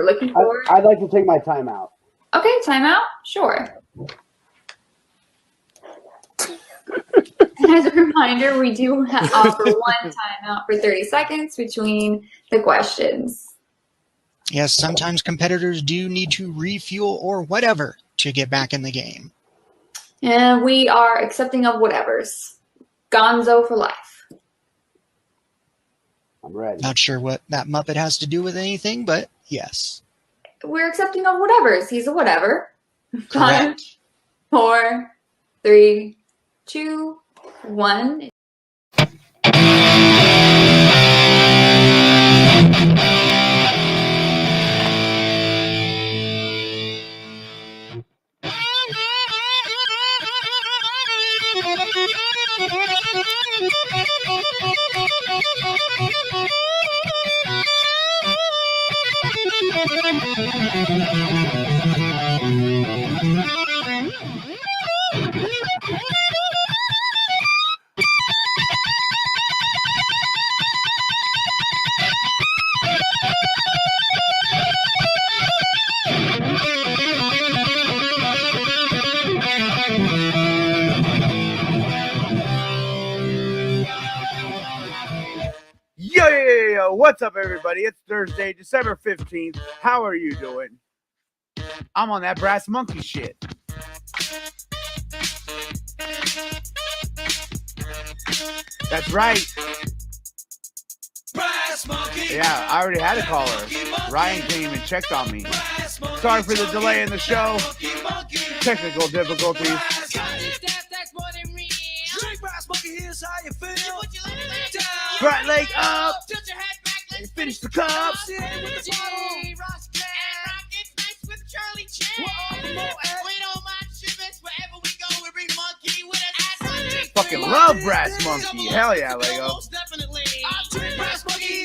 we're looking for. I'd like to take my time out. Okay, timeout? Sure. As a reminder, we do offer one timeout for 30 seconds between the questions. Yes, sometimes competitors do need to refuel or whatever to get back in the game. And we are accepting of whatevers. Gonzo for life. I'm ready. Not sure what that Muppet has to do with anything, but yes. We're accepting of whatevers. He's a whatever. Correct. 5, 4, 3, 2, 1. Yo, what's up, everybody? It's Thursday, December 15th. How are you doing? I'm on that brass monkey shit. That's right. Brass monkey. Yeah, I already had a caller. Ryan came and checked on me. Sorry for the delay in the show. Technical difficulties. Right leg up. And finish the cup. Fucking love Brass Monkey. Hell yeah, Lego.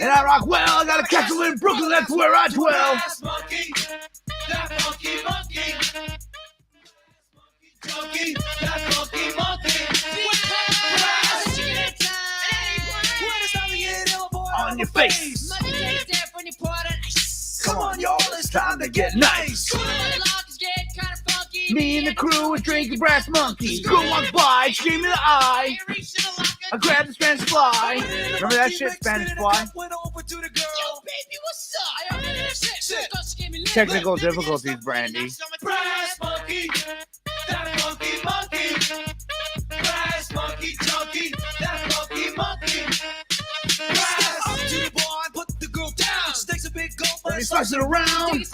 And I rock well. I got a castle in Brooklyn. That's where I dwell. On your face. Come on, y'all. It's time to get nice. Me and the crew are drinking Brass Monkey. Girl walks by, she gave me the eye. I grabbed the Spanish fly. Remember that shit, Spanish fly? Technical difficulties, Brandy. Brass monkey, that monkey. Brass monkey, junkie, that monkey. Brass up to the bar and put the girl down. She takes a big gulp, Let me slice it around.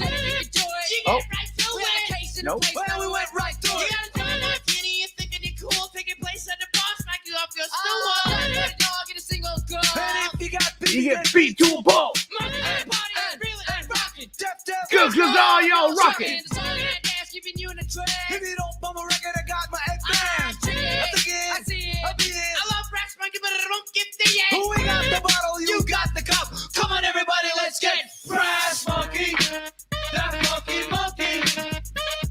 Oh. Nope. Well, we went right through it. And if you got beat, You get beat to a pulp. Good, cause all y'all rockin'. If you don't bum a record, I got my egg band. I see it. I love Brass Monkey, but I don't get the egg. We got the bottle, you got the cup. Come on, everybody, let's get Brass Monkey. That monkey.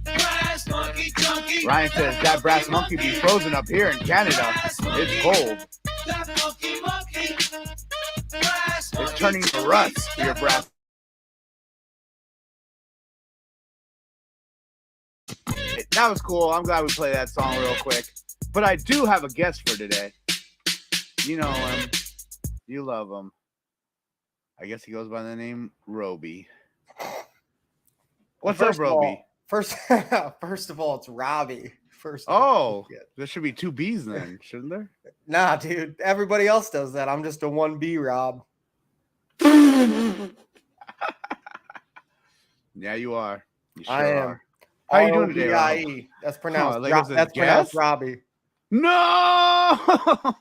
Brass monkey, junkie. Ryan says that Brass Monkey be frozen up here in Canada. It's cold. That monkey. Brass It's monkey. turning to rust, your Brass. That was cool. I'm glad we played that song real quick. But I do have a guest for today. You know him. You love him. I guess he goes by the name Roby. What's up, Roby? First of all, it's Robbie. Oh, there should be two B's then, shouldn't there? Nah, dude. Everybody else does that. I'm just a 1B Rob. Yeah, you are. You sure I am. are. How you doing today, Rob? R-O-B-I-E. That's pronounced. like it's a That's pronounced guess? Robbie. No! No,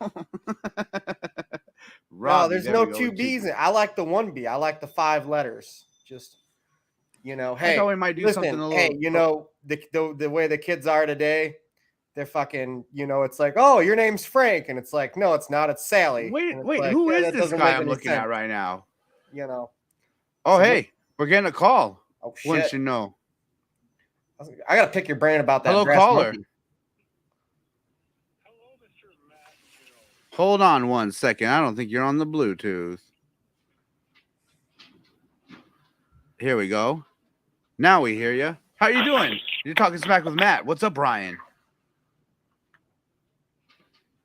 Robbie, there's there no we go, two B's. I like the 1B. I like the 5 letters. Just, I hey, thought we might do listen, something a little. hey, the way the kids are today, they're fucking, it's like, oh, your name's Frank, and it's like, no, it's not. It's Sally. Wait, And it's wait, like, who yeah, is that this doesn't guy make I'm any looking at sense, right now? Oh, Oh, hey, we're getting a call. oh Wouldn't shit! you know? I gotta pick your brain about that. Hello, Brass caller. Monkey. Hold on one second. I don't think you're on the Bluetooth. Here we go. Now we hear you. How you doing? You're talking smack with Matt. What's up, Ryan?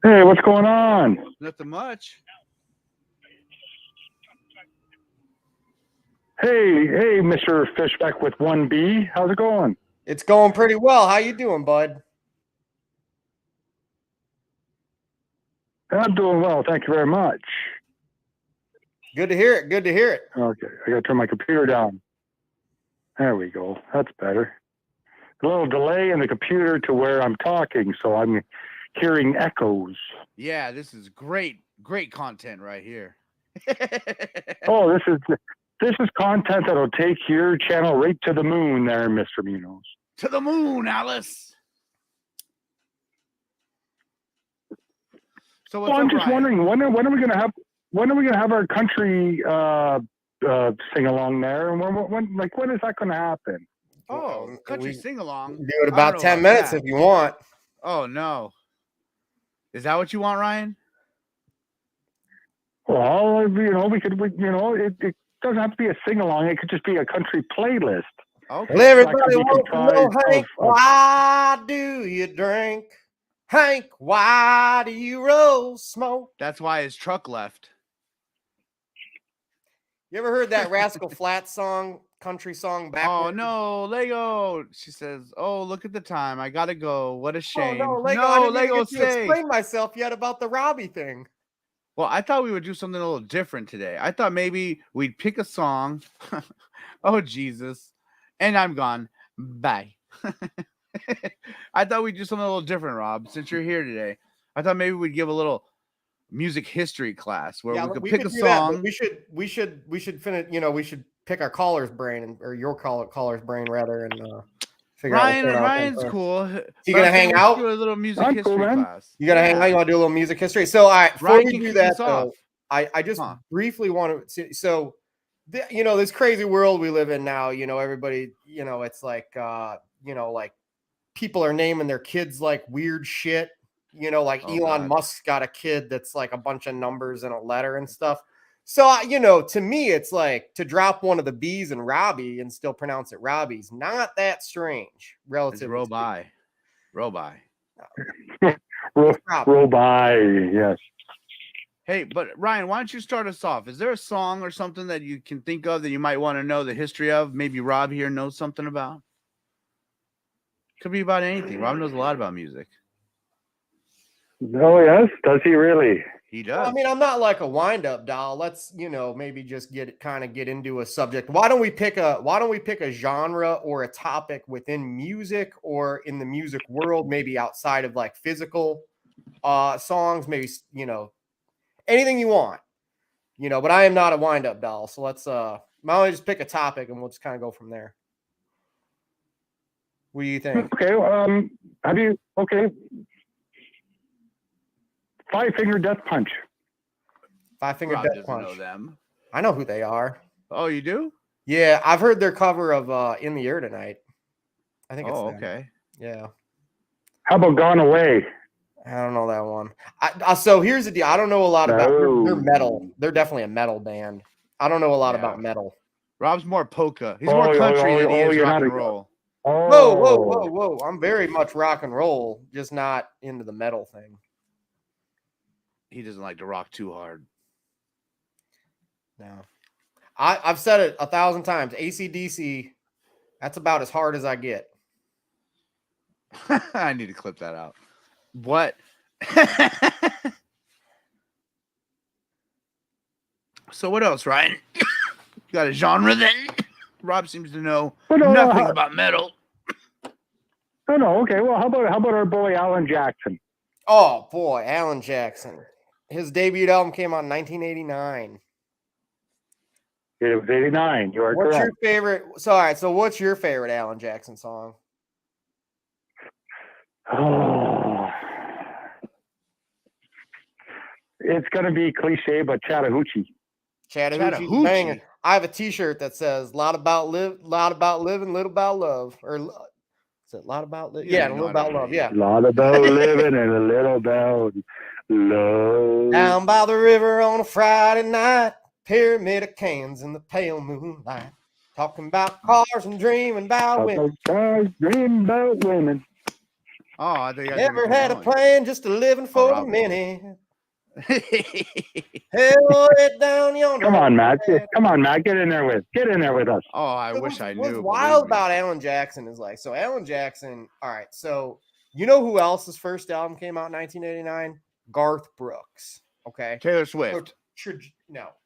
Hey, what's going on? Nothing much. Hey, Mr. Fishback with 1B. How's it going? It's going pretty well. How you doing, bud? I'm doing well. Thank you very much. Good to hear it. Good to hear it. Okay, I got to turn my computer down. There we go. That's better. A little delay in the computer to where I'm talking, so I'm hearing echoes. Yeah, this is great content right here. Oh, this is content that'll take your channel right to the moon there, Mr. Munoz. To the moon, Alice. So what's Well, I'm up, just Ryan? wondering when are we gonna have our country sing along there, and when is that gonna happen? Oh, country We sing along. do it about 10 minutes if you want. Oh no. Is that what you want, Ryan? Well, it doesn't have to be a sing along. It could just be a country playlist. Okay. Well, everybody That could be wants to know, comprised Hank, of- why do you drink? Hank, why do you roll smoke? That's why his truck left. You ever heard that Rascal Flatts song, country song? Oh Backwards? no, Lego. She says, "Oh, look at the time. I gotta go. What a Oh, shame." no, Lego, I didn't even Lego, get to stay. explain myself yet about the Robbie thing. Well, I thought we would do something a little different today. I thought maybe we'd pick a song. Oh Jesus, and I'm gone. Bye. I thought we'd do something a little different, Rob. Since you're here today, I thought maybe we'd give a little music history class where we could pick a do that, but song. we should finish. We should pick our caller's brain or your caller's brain rather, and figure out. Ryan's cool. You gonna hang out? Do a little music I'm history cool, man. class. You gotta hang out. You want to do a little music history? So, all right, before Ryan we can do kick that, us off. I just briefly want to. So, this crazy world we live in now. Everybody. It's like like people are naming their kids like weird shit. Like Oh, Elon God. Musk's got a kid that's like a bunch of numbers and a letter and stuff. So, to me, it's like to drop one of the B's in Robbie and still pronounce it Robbie's not that strange It's relative. roll by. Roll by. Roll by, yes. Hey, but Ryan, why don't you start us off? Is there a song or something that you can think of that you might want to know the history of? Maybe Rob here knows something about. Could be about anything. Rob knows a lot about music. Oh yes, does he really? He does. Well, I mean, I'm not like a wind-up doll. Let's, maybe just get into a subject. Why don't we pick a genre or a topic within music or in the music world, maybe outside of like physical songs, maybe, anything you want. But I am not a wind-up doll. So let's why don't we just pick a topic and we'll just kind of go from there. What do you think? Okay, Five Finger Death Punch. Five Finger Rob Death doesn't Punch. know them. I know who they are. Oh, you do? Yeah, I've heard their cover of In the Air Tonight. I think it's Oh, them. okay. Yeah. How about Gone Away? I don't know that one. So here's the deal. I don't know a lot about they're metal. They're definitely a metal band. I don't know a lot about metal. Rob's more polka. He's more country than he is rock and roll. Whoa. I'm very much rock and roll, just not into the metal thing. He doesn't like to rock too hard. No. I've said it 1,000 times. AC/DC, that's about as hard as I get. I need to clip that out. What? So what else, Ryan? You got a genre then? Rob seems to know nothing about metal. No. Okay. Well, how about our boy Alan Jackson? Oh boy, Alan Jackson. His debut album came out in 1989. It was 89. You are What's correct. your favorite? So, all right. So, what's your favorite Alan Jackson song? Oh, it's gonna be cliche, but Chattahoochee. Chattahoochee's Chattahoochee. banging. I have a T-shirt that says "Lot about living, little about love." Or is it "Lot about living"? Yeah, a little about love. Yeah. A lot about living and a little about love. Down by the river on a Friday night, pyramid of cans in the pale moonlight. Talking about cars and dreaming about women. Dream about women. Oh, I think I Never had a plan, just a living for the Rob. minute. Hell, it down yonder. Come on, Matt. Come on, Matt. Get in there with us. Oh, I So wish I knew. What's wild about Alan Jackson is like, so Alan Jackson, all right, so you know who else's first album came out in 1989? Garth Brooks. Okay. Taylor Swift. So,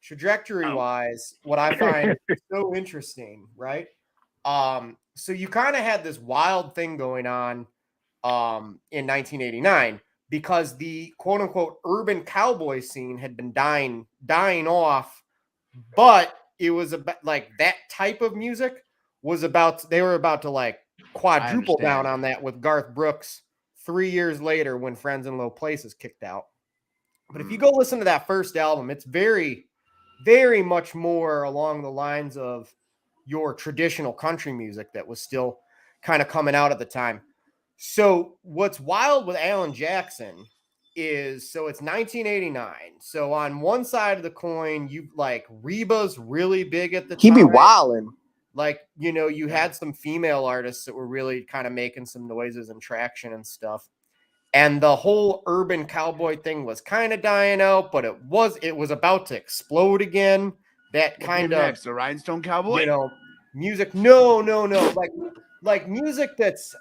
trajectory wise, what I find so interesting, right? So you kind of had this wild thing going on in 1989 because the quote unquote urban cowboy scene had been dying off, but it was about like that type of music they were about to like quadruple down on that with Garth Brooks 3 years later when Friends in Low Places kicked out. But if you go listen to that first album, it's very, very much more along the lines of your traditional country music that was still kind of coming out at the time. So what's wild with Alan Jackson is, so it's 1989. So on one side of the coin, you like Reba's really big at the time. He be wildin'. Like, you know, you had some female artists that were really kind of making some noises and traction and stuff. And the whole urban cowboy thing was kind of dying out, but it was about to explode again. That kind of the Rhinestone Cowboy, you know, music. No. Like music that's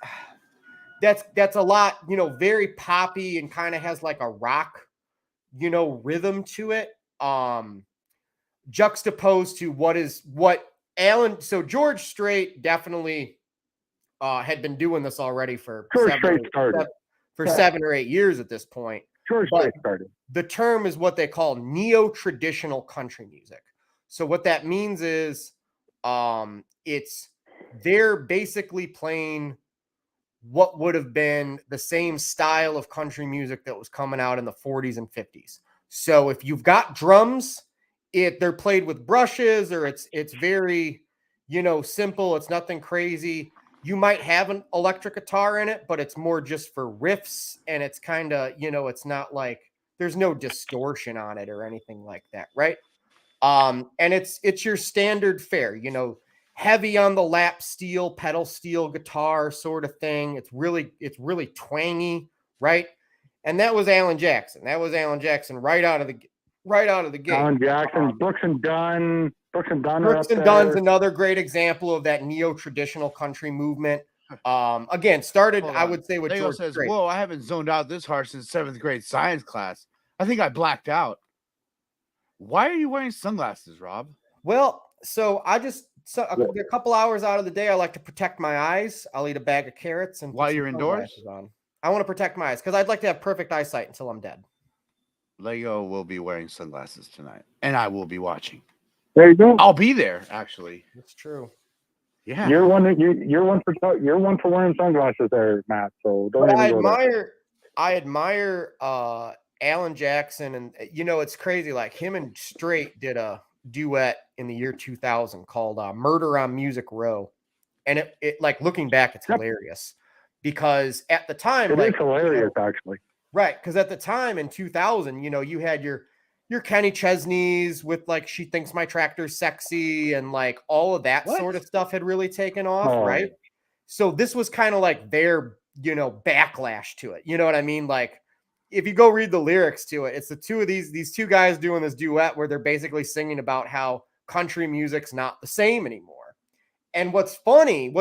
a lot, you know, very poppy and kind of has like a rock, you know, rhythm to it. Juxtaposed to what Alan. So George Strait definitely had been doing this already for George 7 or 8 years at this point. George Strait started. The term is what they call neo-traditional country music. So what that means is they're basically playing what would have been the same style of country music that was coming out in the 40s and 50s. So if you've got drums, they're played with brushes, or it's very, you know, simple. It's nothing crazy. You might have an electric guitar in it, but it's more just for riffs, and it's kind of, you know, it's not like there's no distortion on it or anything like that, right? And it's your standard fare, you know, heavy on the lap steel, pedal steel guitar sort of thing. It's really twangy, right? And that was Alan Jackson. Right out of the gate. Alan Jackson, Brooks and Dunn. Brooks and Dunn's another great example of that neo-traditional country movement. Again, started, I would say, with Leo George says, Strait. "Whoa, I haven't zoned out this hard since 7th grade science class. I think I blacked out." Why are you wearing sunglasses, Rob? Well, so a couple hours out of the day, I like to protect my eyes. I'll eat a bag of carrots and while you're indoors. I want to protect my eyes because I'd like to have perfect eyesight until I'm dead. Lego will be wearing sunglasses tonight, and I will be watching. There you go. I'll be there. Actually, that's true. Yeah, you're one for wearing sunglasses there, Matt. So don't. But I admire Alan Jackson, and you know, it's crazy. Like him and Strait did a duet in the year 2000 called "Murder on Music Row," and it like looking back, it's hilarious because at the time it is hilarious, actually. Right, because at the time in 2000, you know, you had your Kenny Chesney's with like "She Thinks My Tractor's Sexy" and like all of that sort of stuff had really taken off, right? So this was kind of like their, you know, backlash to it. You know what I mean? Like if you go read the lyrics to it, it's the two of these two guys doing this duet where they're basically singing about how country music's not the same anymore. And what's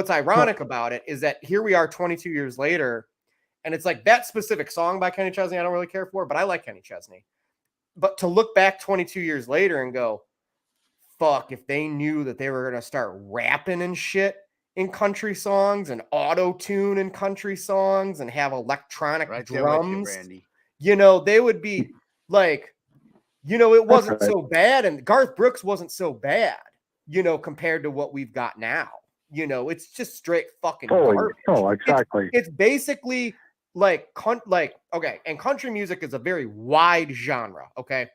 ironic about it is that here we are 22 years later. And it's like that specific song by Kenny Chesney, I don't really care for, but I like Kenny Chesney. But to look back 22 years later and go, fuck, if they knew that they were going to start rapping and shit in country songs and auto-tune in country songs and have electronic drums, you know, they would be like, you know, it wasn't so bad. And Garth Brooks wasn't so bad, you know, compared to what we've got now. You know, it's just straight fucking garbage. Oh, exactly. It's basically okay, and country music is a very wide genre, okay?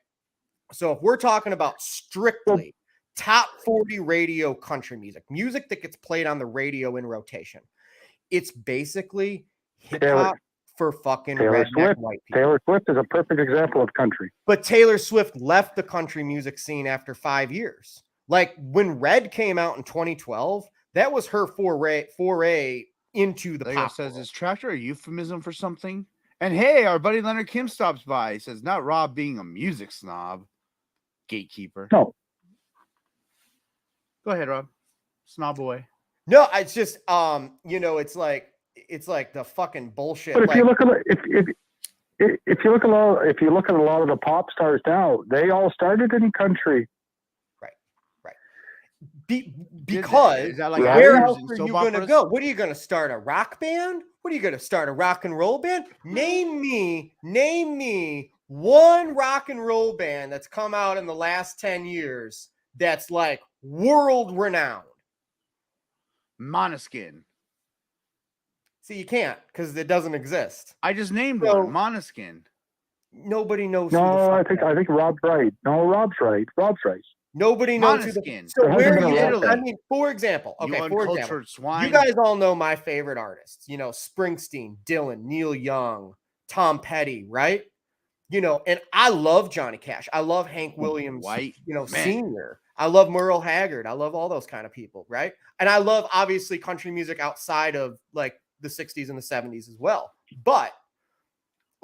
So if we're talking about strictly top 40 radio country music that gets played on the radio in rotation, it's basically hip hop for fucking redneck white people. Taylor Swift is a perfect example of country. But Taylor Swift left the country music scene after 5 years. Like when Red came out in 2012, that was her foray into the Lego pop says, world. is tractor a euphemism for something? And hey, our buddy Leonard Kim stops by. He says, not Rob being a music snob. Gatekeeper. No. Go ahead, Rob. Snob boy. No, it's just you know, it's like the fucking bullshit. But if like, you look at if you look at a lot of the pop stars now, they all started in country. because Is that like where actors else in are soap you going to operas? go? What are you going to start a rock band? What are you going to start a rock and roll band? Name me one rock and roll band that's come out in the last 10 years that's like world renowned. Måneskin. See, you can't because it doesn't exist. I just named So- one. Måneskin. Nobody knows. who the No, fuck I that is. think Rob's right. No, Rob's right. Rob's right. Nobody knows who the. Måneskin. So There hasn't where been a you? rock I band. mean, for example, You okay, for example, uncultured swine. you guys all know my favorite artists. You know, Springsteen, Dylan, Neil Young, Tom Petty, right? You know, and I love Johnny Cash. I love Hank Williams, White you know, man. Senior. I love Merle Haggard. I love all those kind of people, right? And I love obviously country music outside of like the 60s and the 70s as well. But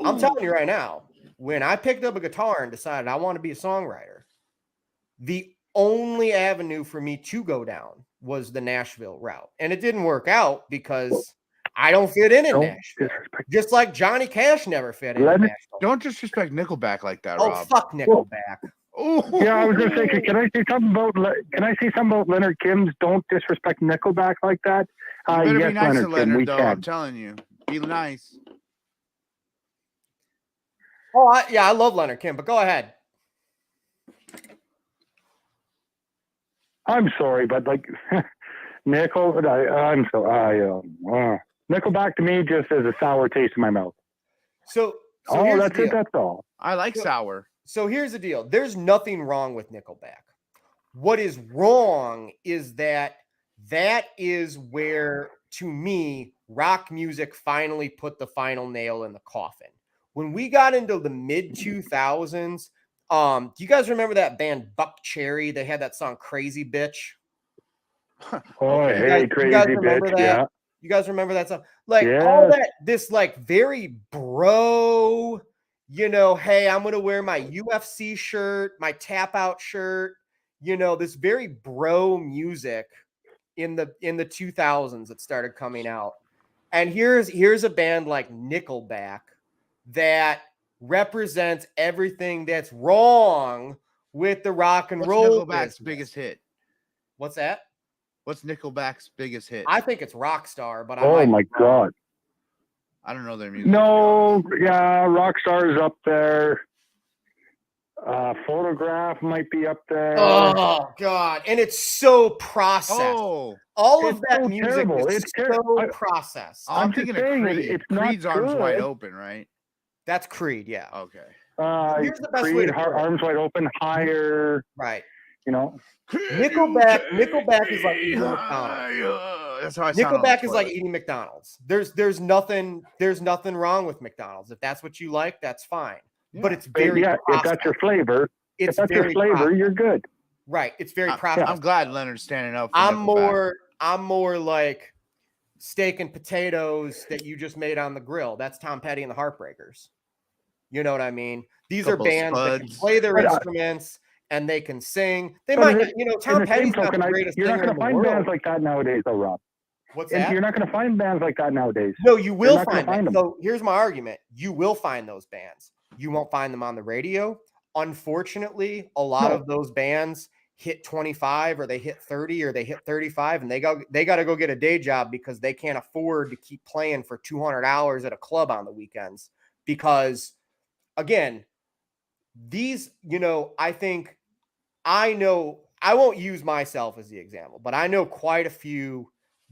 I'm telling you right now, when I picked up a guitar and decided I want to be a songwriter, the only avenue for me to go down was the Nashville route. And it didn't work out because I don't fit in Don't Nashville. disrespect. Just like Johnny Cash never fit in Let it- Nashville. Don't disrespect Nickelback like that, Oh, Rob. fuck Nickelback. Ooh. Yeah, I was going to say, can I say something about Leonard Kim's "Don't disrespect Nickelback" like that? You better Yes, be nice Leonard to Kim, Leonard, we though. can. I'm telling you. Be nice. Oh, I love Leonard Kim, but go ahead. I'm sorry, but like Nickelback to me just is a sour taste in my mouth. So Oh, here's that's the it. deal. That's all. I like sour. So here's the deal. There's nothing wrong with Nickelback. What is wrong is that is where, to me, rock music finally put the final nail in the coffin. When we got into the mid 2000s, do you guys remember that band Buck Cherry? They had that song "Crazy Bitch." Oh, Okay. hey, you crazy guys remember bitch. that? Yeah. You guys remember that song? Like all Yes. that, this like very bro, you know, hey, I'm gonna wear my UFC shirt, my tap out shirt, you know, this very bro music in the 2000s that started coming out. And here's a band like Nickelback that represents everything that's wrong with the rock and What's roll. Nickelback's business. biggest hit? What's that? What's Nickelback's biggest hit? I think it's Rockstar, but I Oh might my be wrong. God. I don't know their music. to be No, honest. yeah, Rockstar's up there. Photograph might be up there. Oh God! And it's so processed. Oh, All It's of that so music terrible. is It's ter- so I- processed. I'm just thinking of saying Creed. it's not Creed's Arms Wide good. Open, right? That's Creed, yeah. Okay. Here's the best way Creed, to put it. Arms Wide Open, Higher. Right. You know, Nickelback is like eating McDonald's. That's how I sound. on Nickelback the is like toilet. eating McDonald's. There's nothing wrong with McDonald's. If that's what you like, that's fine. But Yeah. it's very yeah. If that's processed. your flavor, It's if that's your very flavor, processed. you're good. Right. It's very I'm processed. glad Leonard's standing up. For I'm Nickelback. more like steak and potatoes that you just made on the grill. That's Tom Petty and the Heartbreakers. You know what I mean? These are Couple of bands that can Spuds. play their But, instruments and they can sing. They But might, in not, the- you know, In Tom the same Petty's not token, the greatest you're not singer going in to the find world. bands like that nowadays, though, Rob. What's And that? you're not going to find bands like that nowadays. No, you will not gonna find find them. them. So here's my argument. You will find those bands. You won't find them on the radio. Unfortunately, a lot No. of those bands hit 25 or they hit 30 or they hit 35 and they got to go get a day job because they can't afford to keep playing for 200 hours at a club on the weekends. Because again, these, you know, I know I won't use myself as the example, but I know quite a few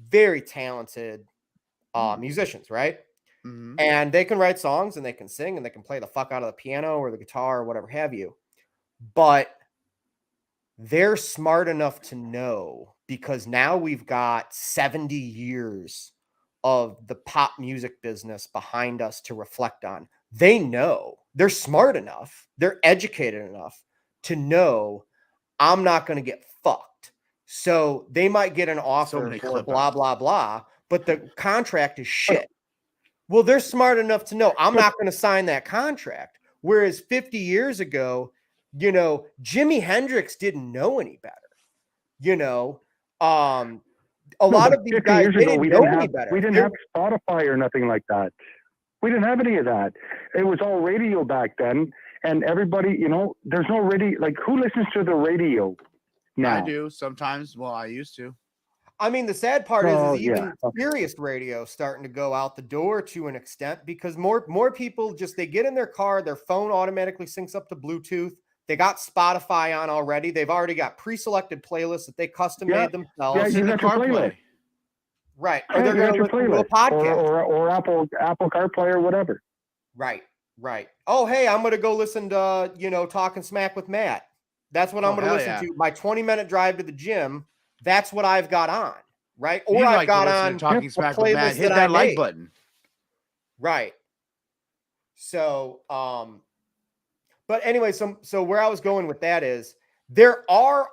very talented musicians, right? Mhm. And they can write songs and they can sing and they can play the fuck out of the piano or the guitar or whatever have you. But they're smart enough to know, because now we've got 70 years of the pop music business behind us to reflect on. They know, they're smart enough, they're educated enough to know I'm not going to get fucked. So they might get an offer many for clip blah, outs. blah, blah, but the contract is shit. Well, they're smart enough to know I'm not going to sign that contract. Whereas 50 years ago, you know, Jimi Hendrix didn't know any better. You know, a lot of these 50 guys, years they ago, didn't know any better. we didn't have Spotify or nothing like that. We didn't have any of that. It was all radio back then. And everybody, you know, there's no radio. Like, who listens to the radio now? I do sometimes. Well, I used to. I mean, the sad part Oh, is even yeah. Sirius radio starting to go out the door to an extent because more people just they get in their car, their phone automatically syncs up to Bluetooth. They got Spotify on already. They've already got pre-selected playlists that they custom made themselves. Yeah, It's you in the got your CarPlay. playlist. Right. Yeah, Or they're you got going to your listen to a playlist. podcast. Or Apple CarPlay or whatever. Right. Oh, hey, I'm going to go listen to, you know, Talking Smack with Matt. That's what I'm going to hell listen yeah. to. My 20-minute drive to the gym, that's what I've got on, right? Or You'd I've like got to listen on to Talking a Smack with Matt. playlist Hit that I that like made. button. Right. So, but anyway, so where I was going with that is there are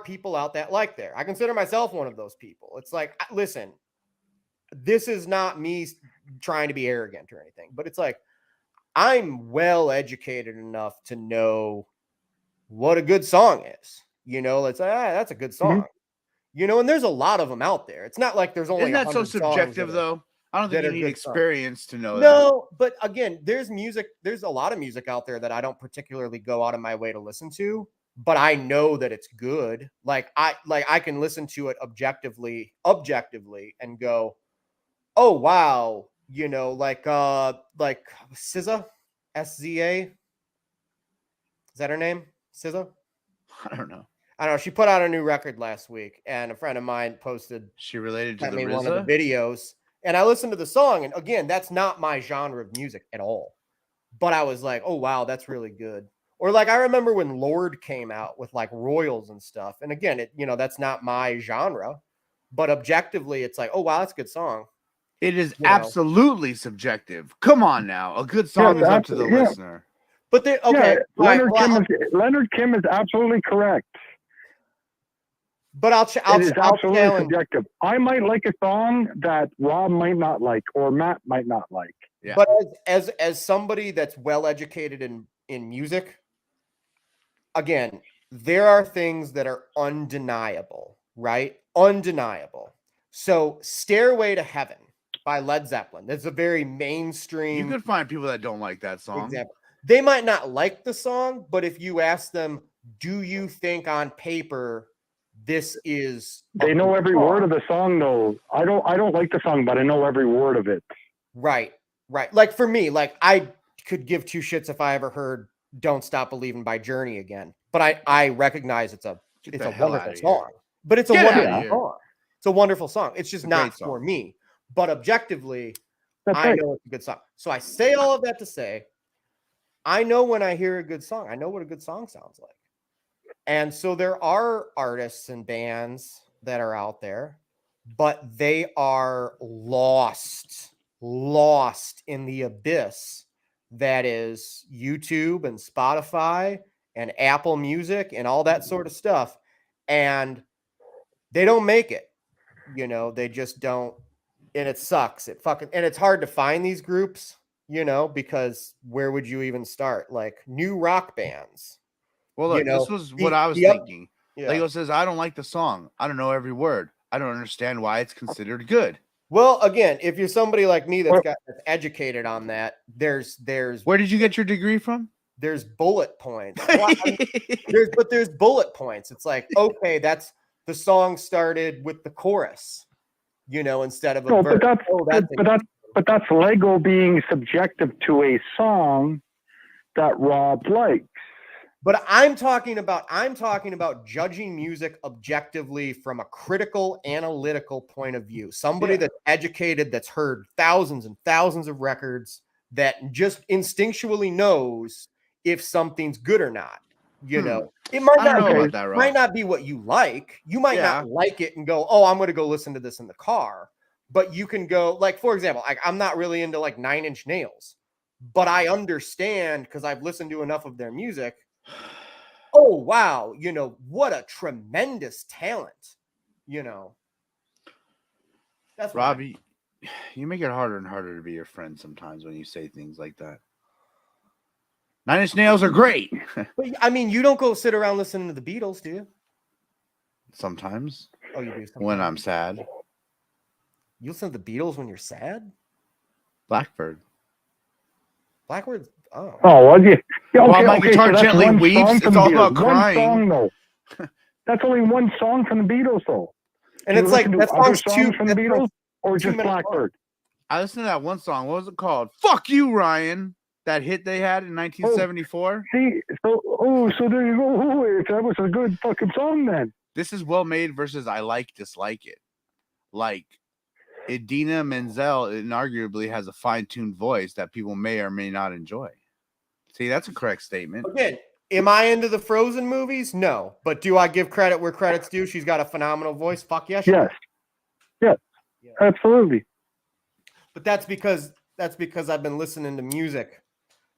people out that like there. I consider myself one of those people. It's like, listen, this is not me trying to be arrogant or anything, but it's like, I'm well educated enough to know what a good song is. You know, let's say, that's a good song. You know, and there's a lot of them out there. It's not like there's only Isn't that so 100 songs subjective, that are- though? I don't think that you are need good songs. experience to know that. No, but again, there's a lot of music out there that I don't particularly go out of my way to listen to, but I know that it's good. Like I can listen to it objectively and go, "Oh wow," you know, like SZA, SZA. Is that her name? SZA? I don't know. I don't know. She put out a new record last week, and a friend of mine posted She related to sent the me one of RZA? the videos, and I listened to the song, and again, that's not my genre of music at all. But I was like, oh wow, that's really good. Or like I remember when Lorde came out with like Royals and stuff, and again, that's not my genre, but objectively, it's like, oh wow, that's a good song. It is You know. absolutely subjective. Come on now. A good song is up to the listener. But they okay. Yeah, all right, Leonard Kim is absolutely correct. but I'll It is absolutely challenge. subjective. I might like a song that Rob might not like or Matt might not like. Yeah. But as somebody that's well educated in music, again, there are things that are undeniable, right? Undeniable. So Stairway to Heaven by Led Zeppelin. That's a very mainstream You could find people that don't like that song. example. They might not like the song, but if you ask them, do you think on paper this is They know every word of the song though. I don't like the song, but I know every word of it. Right. Like for me, like I could give two shits if I ever heard Don't Stop Believing by Journey again. But I recognize it's a the hell wonderful outta here. song. But it's a Get outta wonderful here. song. It's a wonderful song. It's just It's a not great song. for me. But objectively, That's I right. know it's a good song. So I say all of that to say, I know when I hear a good song, I know what a good song sounds like. And so there are artists and bands that are out there, but they are lost in the abyss that is YouTube and Spotify and Apple Music and all that sort of stuff. And they don't make it. You know, they just don't. And it sucks. And it's hard to find these groups, you know, because where would you even start? Like new rock bands. Well, look, You know, this was what I was the up- thinking. Yeah. Lego says, I don't like the song. I don't know every word. I don't understand why it's considered good. Well, again, if you're somebody like me that's educated on that, there's Where did you get your degree from? there's bullet points. Well, I mean, there's bullet points. It's like, okay, that's the song started with the chorus, you know, instead of a No, verse. but that's Lego being subjective to a song that Rob likes. But I'm talking about judging music objectively from a critical, analytical point of view. Somebody that's educated, that's heard thousands and thousands of records, that just instinctually knows if something's good or not. You know, it might I don't not know be, about that, Rob. might not be what you like. You might Yeah. not like it and go, "Oh, I'm going to go listen to this in the car." But you can go, like, for example, I'm not really into like 9 Inch Nails, but I understand because I've listened to enough of their music oh wow, what a tremendous talent. That's what Robbie, you make it harder and harder to be your friend sometimes when you say things like that. Nine Inch Nails are great. But I mean, you don't go sit around listening to the Beatles, do you? Sometimes. Oh, you do. When I'm sad. You listen to the Beatles when you're sad? Blackbird. Blackbird. Oh. Oh, well, yeah. While my guitar so gently one weeps, song it's from the all Beatles. about crying. One song, though. That's only one song from the Beatles, though. And Do it's you like listen that to other song's songs from the Beatles, or just 2 minutes long. Blackbird? I listened to that one song. What was it called? Fuck You, Ryan. That hit they had in 1974. See, so there you go. That was a good fucking song then. This is Well Made versus I Like Dislike It. Like, Idina Menzel inarguably has a fine-tuned voice that people may or may not enjoy. See, that's a correct statement. Again, am I into the Frozen movies? No. But do I give credit where credit's due? She's got a phenomenal voice. Fuck yes. Yes. Yes. Yeah. Absolutely. But that's because I've been listening to music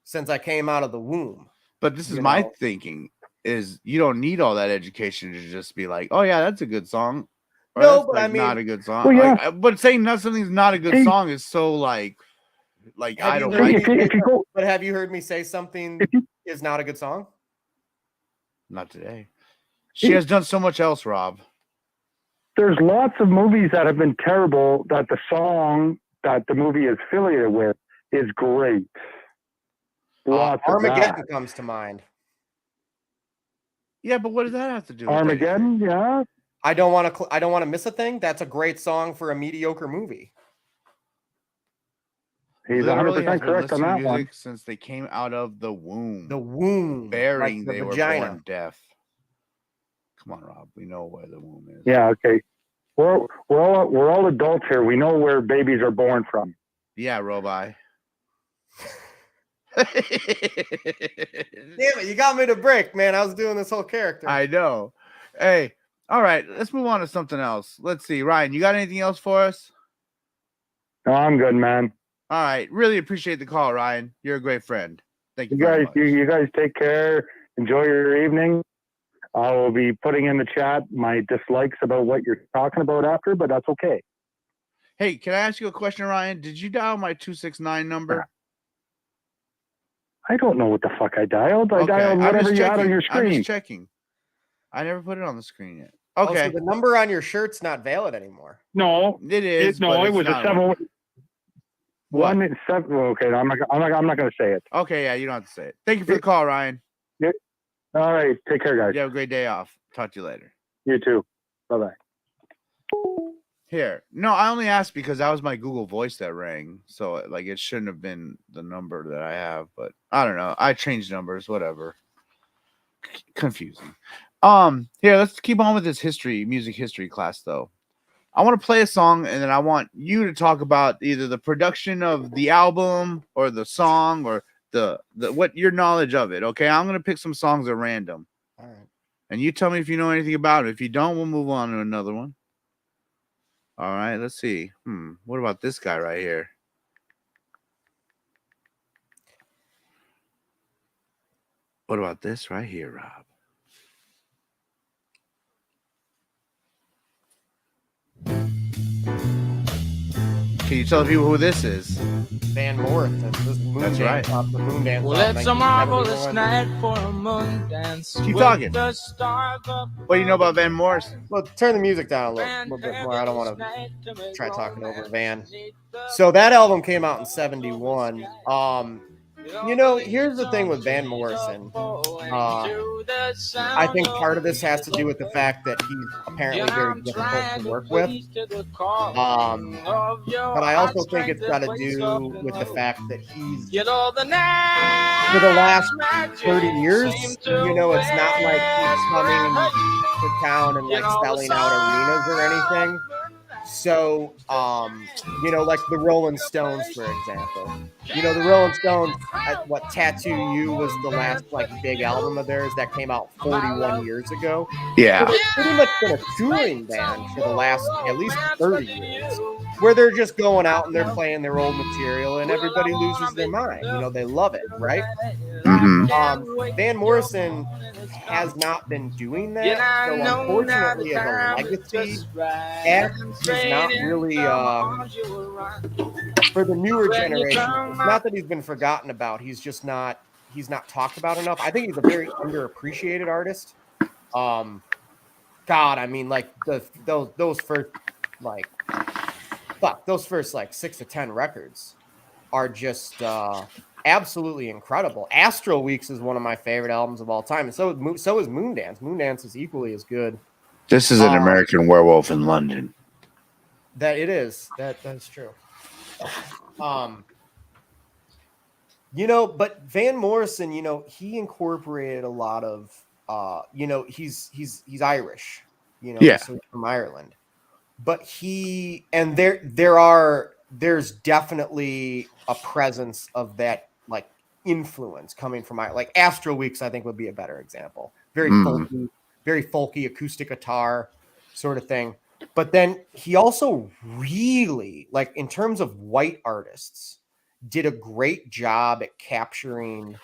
since I came out of the womb. But this is my thinking, is you don't need all that education to just be like, oh, yeah, that's a good song. Or No, that's, but like, I mean, not a good song. Well, yeah. But saying that something's not a good song is so like I don't like it. If you go, but have you heard me say something is not a good song? Not today. She has done so much else, Rob. there's lots of movies that have been terrible that the song that the movie is affiliated with is great. Lots of Armageddon that. comes to mind. Yeah, but what does that have to do with Armageddon, anything? yeah. I don't want to miss a thing. That's a great song for a mediocre movie. He's Literally 100% has been correct on listening that to one. music since they came out of the womb. The womb. Bearing, like the they vagina. were born deaf. Come on, Rob. We know where the womb is. Yeah, okay. We're all adults here. We know where babies are born from. Yeah, Robi. Damn it, you got me to break, man. I was doing this whole character. I know. Hey, all right. Let's move on to something else. Let's see. Ryan, you got anything else for us? No, I'm good, man. All right. Really appreciate the call, Ryan. You're a great friend. Thank you You very guys, much. you guys take care. Enjoy your evening. I will be putting in the chat my dislikes about what you're talking about after, but that's okay. Hey, can I ask you a question, Ryan? Did you dial my 269 number? I don't know what the fuck I dialed. I Okay, dialed I'm whatever just you had on checking. your I'm screen. just checking. I never put it on the screen yet. Oh, Okay. so the number on your shirt's not valid anymore. No, It is. no, but it it's was a not 7. What? 1-7. Okay, I'm not going to say it. Okay, yeah, you don't have to say it. Thank you for the call, Ryan. All right, take care, guys. You have a great day off. Talk to you later. You too. Bye bye. Here. No, I only asked because that was my Google Voice that rang. So, like, it shouldn't have been the number that I have. But I don't know. I changed numbers. Whatever. Confusing. Here, let's keep on with this music history class, though. I want to play a song, and then I want you to talk about either the production of the album or the song or the what your knowledge of it. Okay, I'm gonna pick some songs at random. All right. And you tell me if you know anything about it. If you don't, we'll move on to another one. All right, let's see. What about this guy right here? What about this right here, Rob? Can you tell people who this is? Van Morrison. This is Moon That's Dance right. off the Moon Dance. Well, album, it's a marvelous 1971. night for a moon dance. Keep with talking. the stars up What do you know about Van Morrison? Well, turn the music down a little bit more. I don't want to try talking over Van. So that album came out in 71. Here's the thing with Van Morrison. I think part of this has to do with the fact that he's apparently very difficult to work with. But I also think it's got to do with the fact that he's, for the last 30 years, it's not like he's coming to town and like selling out arenas or anything. So, like the Rolling Stones, for example. The Rolling Stones, Tattoo You was the last like big album of theirs that came out 41 years ago. Yeah. So they've pretty much been a touring band for the last at least 30 years, where they're just going out and they're playing their old material and everybody loses their mind. They love it, right? Mm-hmm. Van Morrison has not been doing that. Yeah, So I know now unfortunately, the as a time is legacy just right. act, And he's not straight really into my arms you will run. for the newer When you generation. come It's out, not that he's been forgotten about. He's not talked about enough. I think he's a very underappreciated artist. God, I mean, like those first like those first like 6 to 10 records are just absolutely incredible. Astro Weeks is one of my favorite albums of all time, and so is Moondance. Moondance is equally as good. This is an American Werewolf in London. That it is. That's true. But Van Morrison, he incorporated a lot of he's Irish, Yeah. so he's from Ireland. But there's definitely a presence of that like influence coming from like Astro Weeks, I think would be a better example. Very folky acoustic guitar sort of thing. But then he also really, like in terms of white artists, did a great job at capturing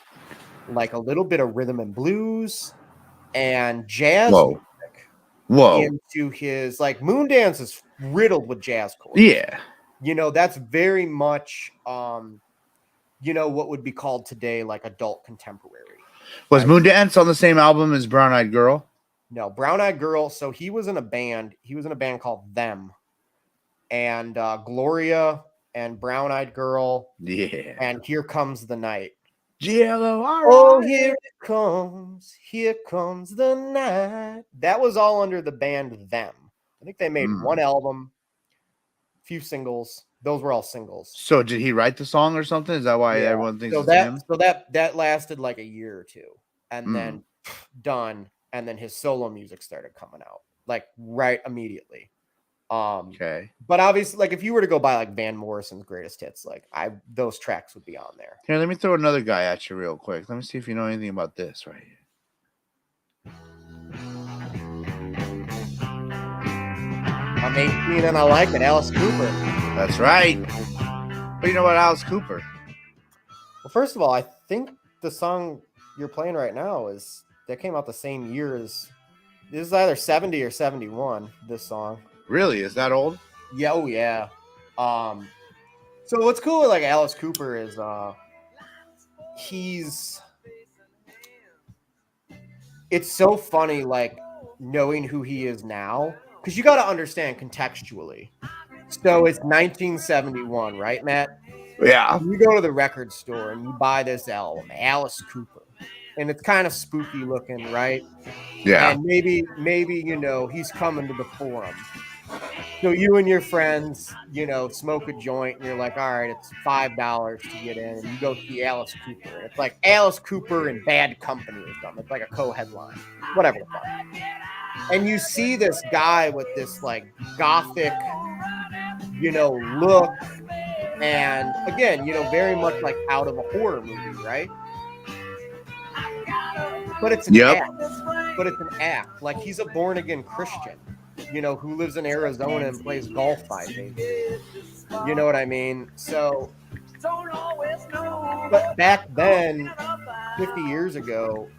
like a little bit of rhythm and blues and jazz Whoa. into his like Moondance is riddled with jazz chords. Yeah. That's very much what would be called today like adult contemporary. Was right? Moondance on the same album as Brown Eyed Girl? No, Brown Eyed Girl. So he was in a band called Them, and Gloria and Brown Eyed Girl. Yeah. And Here Comes the Night. GLO. Oh, here comes the night. That was all under the band Them. I think they made one album, few singles. Those were all singles. So did he write the song or something? Is that why everyone thinks it's him? So that lasted like a year or two, and then done. And then his solo music started coming out like right immediately. Okay. But obviously, like if you were to go by like Van Morrison's greatest hits, like those tracks would be on there. Here, let me throw another guy at you real quick. Let me see if you know anything about this right here. I'm 18 and I like it. Alice Cooper. That's right. What do you know about Alice Cooper? Well, first of all, I think the song you're playing right now that came out the same year as this is either 70 or 71. This song. Really? Is that old? Yeah. Oh yeah. So what's cool with like Alice Cooper is it's so funny like knowing who he is now because you got to understand contextually. So it's 1971, right, Matt? Yeah. You go to the record store and you buy this album, Alice Cooper, and it's kind of spooky looking, right? Yeah. And maybe he's coming to the Forum. So you and your friends, smoke a joint, and you're like, all right, it's $5 to get in, and you go see Alice Cooper. And it's like Alice Cooper in Bad Company or something. It's like a co-headline, whatever the fuck. And you see this guy with this like gothic, look, and again, very much like out of a horror movie, right? But it's an act. Like he's a born again Christian. Who lives in Arizona and plays golf 5 days a week. You know what I mean? So, but back then, 50 years ago,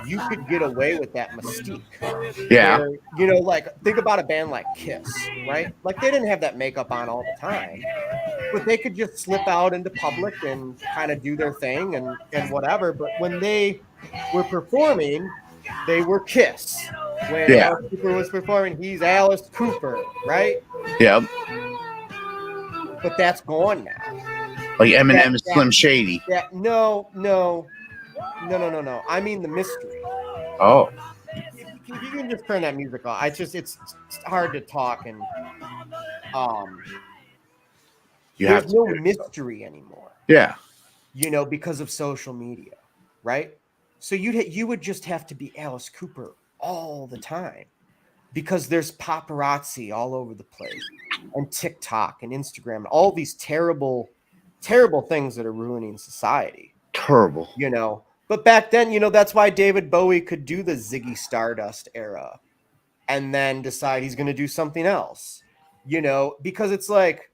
you could get away with that mystique. Yeah. Where, like, think about a band like Kiss, right? Like, they didn't have that makeup on all the time, but they could just slip out into public and kind of do their thing and whatever. But when they were performing, they were Kiss. When Alice Cooper was performing, he's Alice Cooper, right? Yep. But that's gone now. Like Eminem, Slim Shady. Yeah, no. I mean the mystery. Oh. If you can just turn that music off. It's hard to talk and there's no mystery anymore. Yeah. Because of social media, right? So you would just have to be Alice Cooper all the time because there's paparazzi all over the place and TikTok and Instagram and all these terrible things that are ruining society. Terrible. But back then, that's why David Bowie could do the Ziggy Stardust era and then decide he's going to do something else, because it's like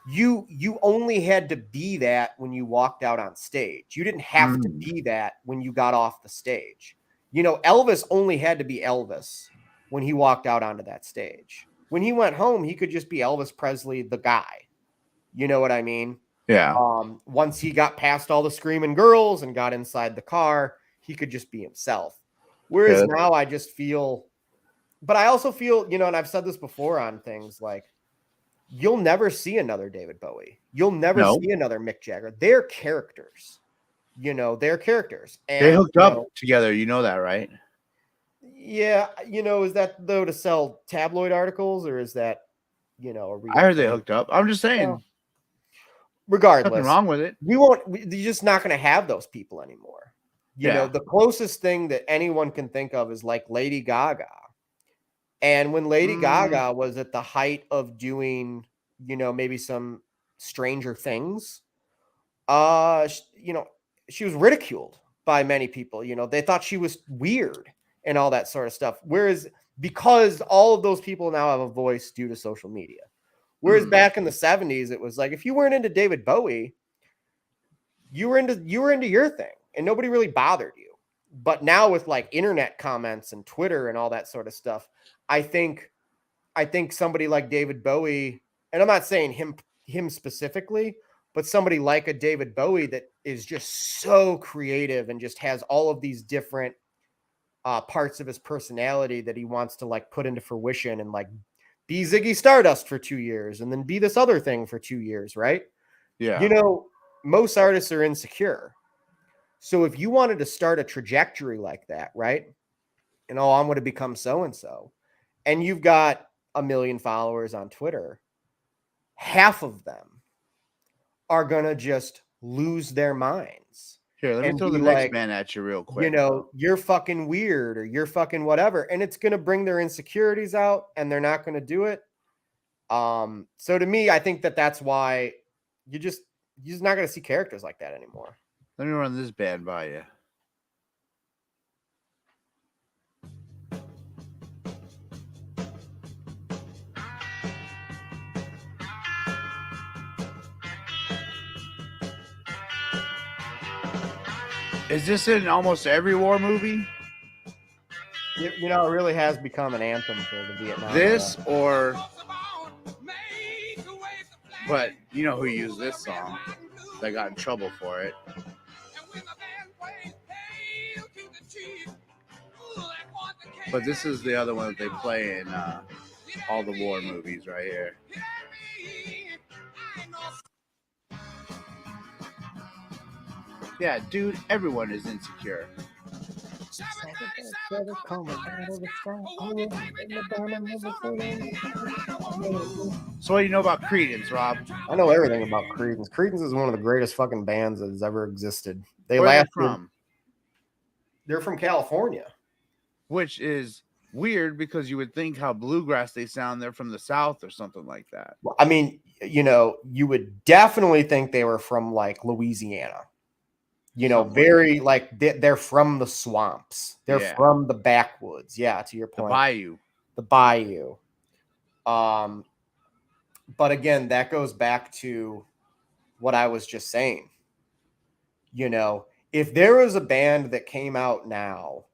you only had to be that when you walked out on stage. You didn't have to be that when you got off the stage. You know, Elvis only had to be Elvis when he walked out onto that stage. When he went home, he could just be Elvis Presley, the guy. You know what I mean? Yeah. Once he got past all the screaming girls and got inside the car, he could just be himself. Whereas Yeah. now I just feel, but I also feel, you know, and I've said this before on things like, you'll never see another David Bowie. You'll never No. see another Mick Jagger. They're characters. You know, they're characters. And, They hooked you up know, together. You know that, right? yeah, you know, is that though to sell tabloid articles or is that, you know, a real I heard they thing? hooked up. I'm just saying. Well, regardless, Nothing wrong with it. you're just not going to have those people anymore. You know, Yeah. the closest thing that anyone can think of is like Lady Gaga. And when Lady Gaga was at the height of doing, you know, maybe some Stranger Things, you know, she was ridiculed by many people. You know, they thought she was weird and all that sort of stuff. Whereas because all of those people now have a voice due to social media. Whereas back in the 70s, it was like if you weren't into David Bowie, you were into your thing and nobody really bothered you. But now with like internet comments and Twitter and all that sort of stuff, I think somebody like David Bowie, and I'm not saying him specifically, but somebody like a David Bowie that is just so creative and just has all of these different parts of his personality that he wants to like put into fruition and like be Ziggy Stardust for 2 years and then be this other thing for 2 years, right? Yeah. You know, most artists are insecure. So if you wanted to start a trajectory like that, right? And I'm going to become so-and-so, and you've got 1 million followers on Twitter, half of them are going to just lose their minds. Here, let me and throw be the next like, band at you real quick. you know, you're fucking weird or you're fucking whatever. And it's going to bring their insecurities out and they're not going to do it. So to me, I think that's why you're just not going to see characters like that anymore. Let me run this band by you. Is this in almost every war movie? You know, it really has become an anthem for the Vietnam. This era. or, but you know who used this song? They got in trouble for it. But this is the other one that they play in all the war movies right here. Yeah, dude, everyone is insecure. So what do you know about Creedence, Rob? I know everything about Creedence. Creedence is one of the greatest fucking bands that has ever existed. Where are they from? They're from California. Which is weird because you would think how bluegrass they sound, they're from the South or something like that. Well, I mean, you know, you would definitely think they were from like Louisiana. You know, very like they're from the swamps. They're from the backwoods. Yeah, to your point. The bayou. But again, that goes back to what I was just saying. You know, if there was a band that came out now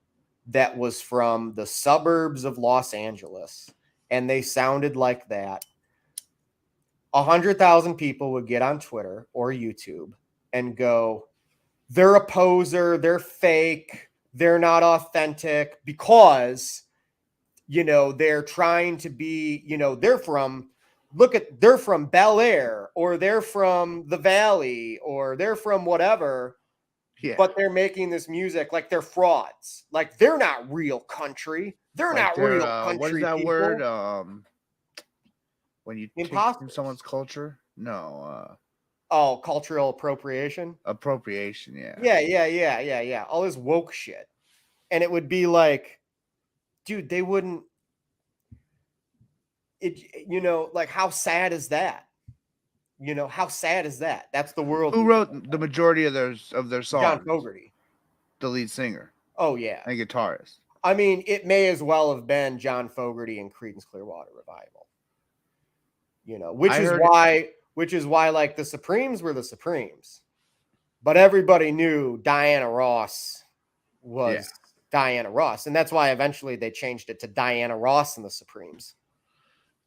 that was from the suburbs of Los Angeles and they sounded like that, 100,000 people would get on Twitter or YouTube and go, they're a poser, they're fake, they're not authentic because, you know, they're trying to be, you know, they're from Bel Air or they're from the Valley or they're from whatever. Yeah. But they're making this music like they're frauds. Like they're not real country. They're like not real country. What is that people. word? When you take Imposters. from someone's culture? No. Cultural appropriation. Appropriation, yeah. Yeah. All this woke shit. And it would be like, dude, they wouldn't. You know, like how sad is that? You know, how sad is that? That's the world. Who wrote the majority of their songs? John Fogerty, the lead singer. Oh yeah, and guitarist. I mean, it may as well have been John Fogerty and Creedence Clearwater Revival. You know, which is why like the Supremes were the Supremes, but everybody knew Diana Ross was Diana Ross. And that's why eventually they changed it to Diana Ross and the Supremes.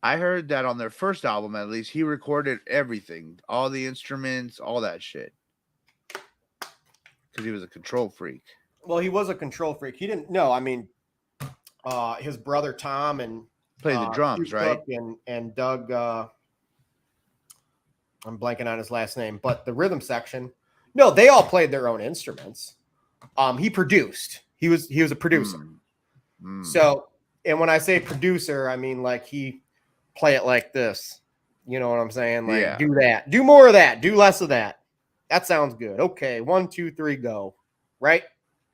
I heard that on their first album, at least, he recorded everything, all the instruments, all that shit, because he was a control freak. Well, he was a control freak. He didn't. No, I mean, his brother Tom and Played the drums, Hugh right? Cook and Doug. I'm blanking on his last name, but the rhythm section. No, they all played their own instruments. He produced. He was a producer. So, and when I say producer, I mean like he play it like this. You know what I'm saying? Like do that, do more of that, do less of that. That sounds good. Okay, 1, 2, 3, go. Right?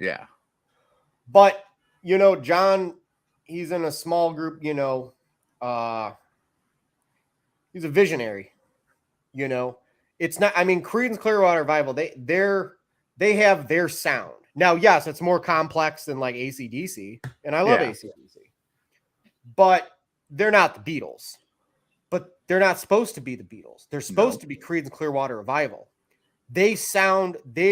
Yeah. But John, he's in a small group. He's a visionary. It's not. I mean, Creedence Clearwater Revival. They have their sound. Now, yes, it's more complex than like AC/DC, and I love AC/DC. But they're not the Beatles. But they're not supposed to be the Beatles. They're supposed to be Creedence Clearwater Revival. They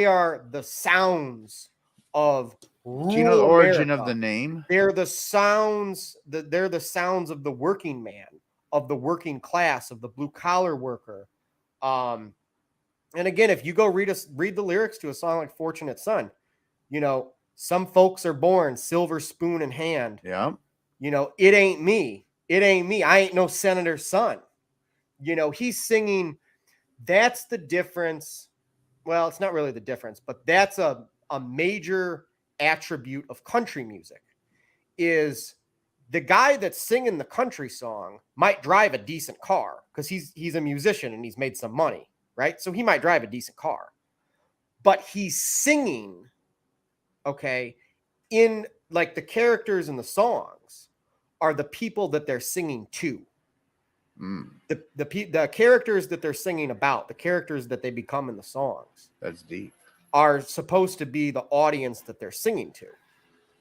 are the sounds of rural Do you know the origin America. of the name? They're the sounds. They're the sounds of the working man, of the working class, of the blue collar worker. And again, if you go read the lyrics to a song like "Fortunate Son," some folks are born silver spoon in hand. Yeah. It ain't me. It ain't me. I ain't no senator's son. He's singing. That's the difference. Well, it's not really the difference, but that's a major attribute of country music is the guy that's singing the country song might drive a decent car because he's a musician and he's made some money, right? So he might drive a decent car, but he's singing, okay, in like the characters in the songs are the people that they're singing to. The characters that they're singing about, the characters that they become in the songs, that's deep, are supposed to be the audience that they're singing to.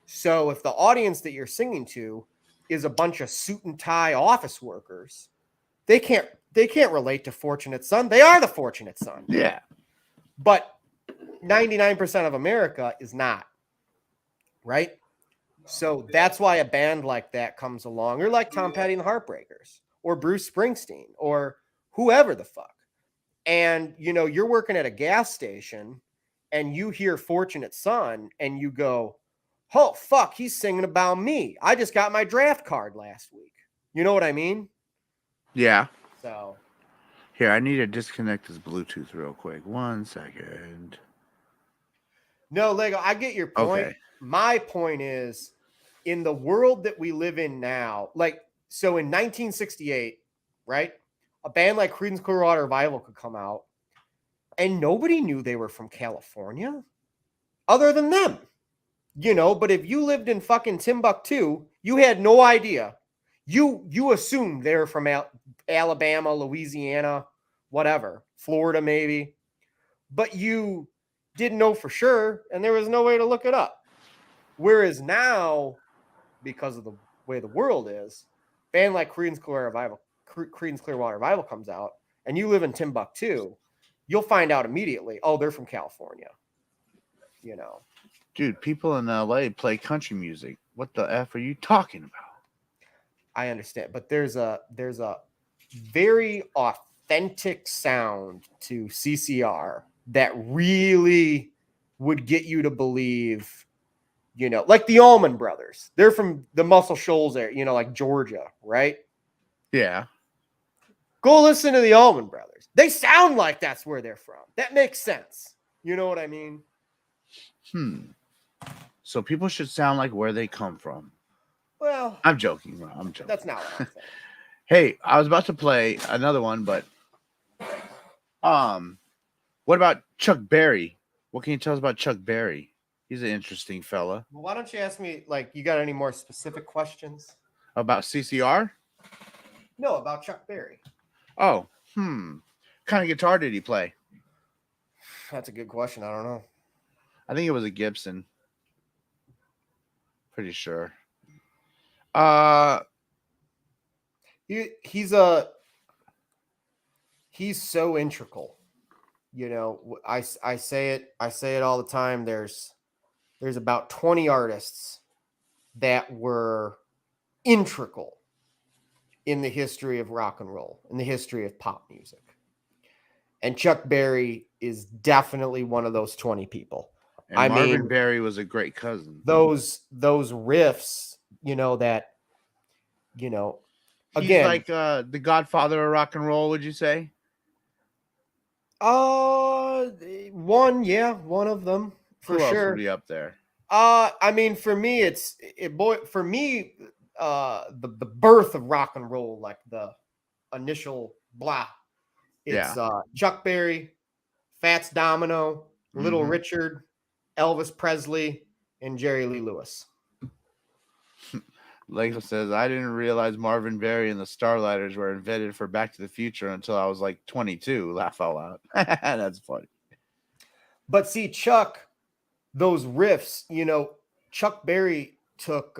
So if the audience that you're singing to is a bunch of suit and tie office workers, they can't relate to Fortunate Son. They are the Fortunate Son. Yeah. But 99% of America is not, right? So that's why a band like that comes along, or like Tom Petty and the Heartbreakers, or Bruce Springsteen, or whoever the fuck. And, you're working at a gas station and you hear Fortunate Son and you go, oh, fuck, he's singing about me. I just got my draft card last week. You know what I mean? Yeah. So. Here, I need to disconnect this Bluetooth real quick. 1 second. No, Lego, I get your point. Okay. My point is, in the world that we live in now, so in 1968, right, a band like Creedence Clearwater Revival could come out and nobody knew they were from California other than them, but if you lived in fucking Timbuktu, you had no idea. You assumed they were from Alabama, Louisiana, whatever, Florida maybe, but you didn't know for sure, and there was no way to look it up. Whereas now, because of the way the world is, band like Creedence Clearwater Revival comes out, and you live in Timbuktu, you'll find out immediately, oh, they're from California. Dude, people in LA play country music. What the F are you talking about? I understand, but there's a very authentic sound to CCR that really would get you to believe, like the Allman Brothers. They're from the Muscle Shoals area, like Georgia, right? Yeah. Go listen to the Allman Brothers. They sound like that's where they're from. That makes sense. You know what I mean? So people should sound like where they come from. Well, I'm joking, bro. I'm joking. That's not what I'm saying. Hey, I was about to play another one, but what about Chuck Berry? What can you tell us about Chuck Berry? He's an interesting fella. Well, why don't you ask me, you got any more specific questions? About CCR? No, about Chuck Berry. Oh, kind of guitar did he play? That's a good question. I don't know. I think it was a Gibson. Pretty sure. He's so integral. I say it all the time. There's there's about 20 artists that were integral in the history of rock and roll, in the history of pop music. And Chuck Berry is definitely one of those 20 people. And Marvin Berry was a great cousin. Those riffs, that, He's again, like the godfather of rock and roll, would you say? One of them for Who else sure. would be up there? I mean, for me, the birth of rock and roll, like the initial blah. It's Chuck Berry, Fats Domino, Little Richard, Elvis Presley, and Jerry Lee Lewis. Lego says, I didn't realize Marvin Berry and the Starlighters were invented for Back to the Future until I was like 22. Laugh out loud. That's funny. But see, Chuck, those riffs, Chuck Berry took,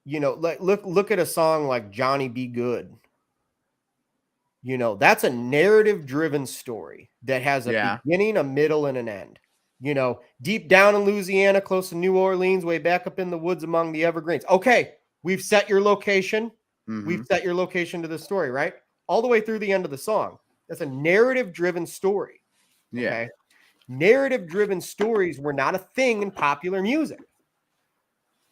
look at a song like Johnny Be Good. That's a narrative-driven story that has a beginning, a middle, and an end. Deep down in Louisiana, close to New Orleans, way back up in the woods among the evergreens. Okay, we've set your location. We've set your location to the story, right? All the way through the end of the song. That's a narrative-driven story. Yeah. Okay? Narrative-driven stories were not a thing in popular music.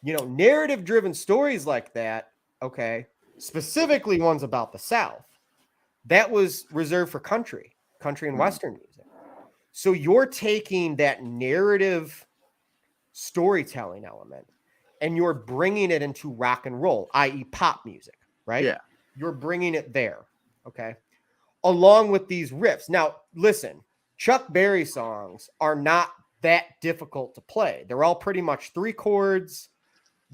Narrative-driven stories like that, okay, specifically ones about the South, that was reserved for country and Western music. So you're taking that narrative storytelling element and you're bringing it into rock and roll, i.e. pop music, right? Yeah. You're bringing it there, okay? Along with these riffs. Now, listen, Chuck Berry songs are not that difficult to play. They're all pretty much 3 chords.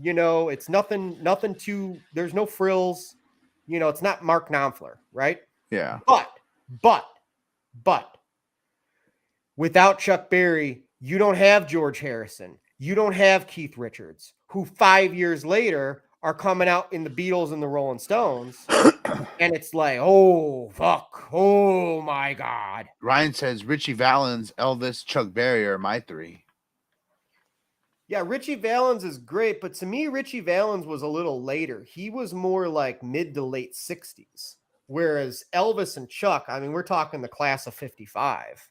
It's nothing too, there's no frills. It's not Mark Knopfler, right? Yeah. But without Chuck Berry, you don't have George Harrison. You don't have Keith Richards, who 5 years later are coming out in the Beatles and the Rolling Stones. And it's like, oh, fuck. Oh, my God. Ryan says Richie Valens, Elvis, Chuck Berry are my 3. Yeah, Richie Valens is great. But to me, Richie Valens was a little later. He was more like mid to late 60s. Whereas Elvis and Chuck, I mean, we're talking the class of 55,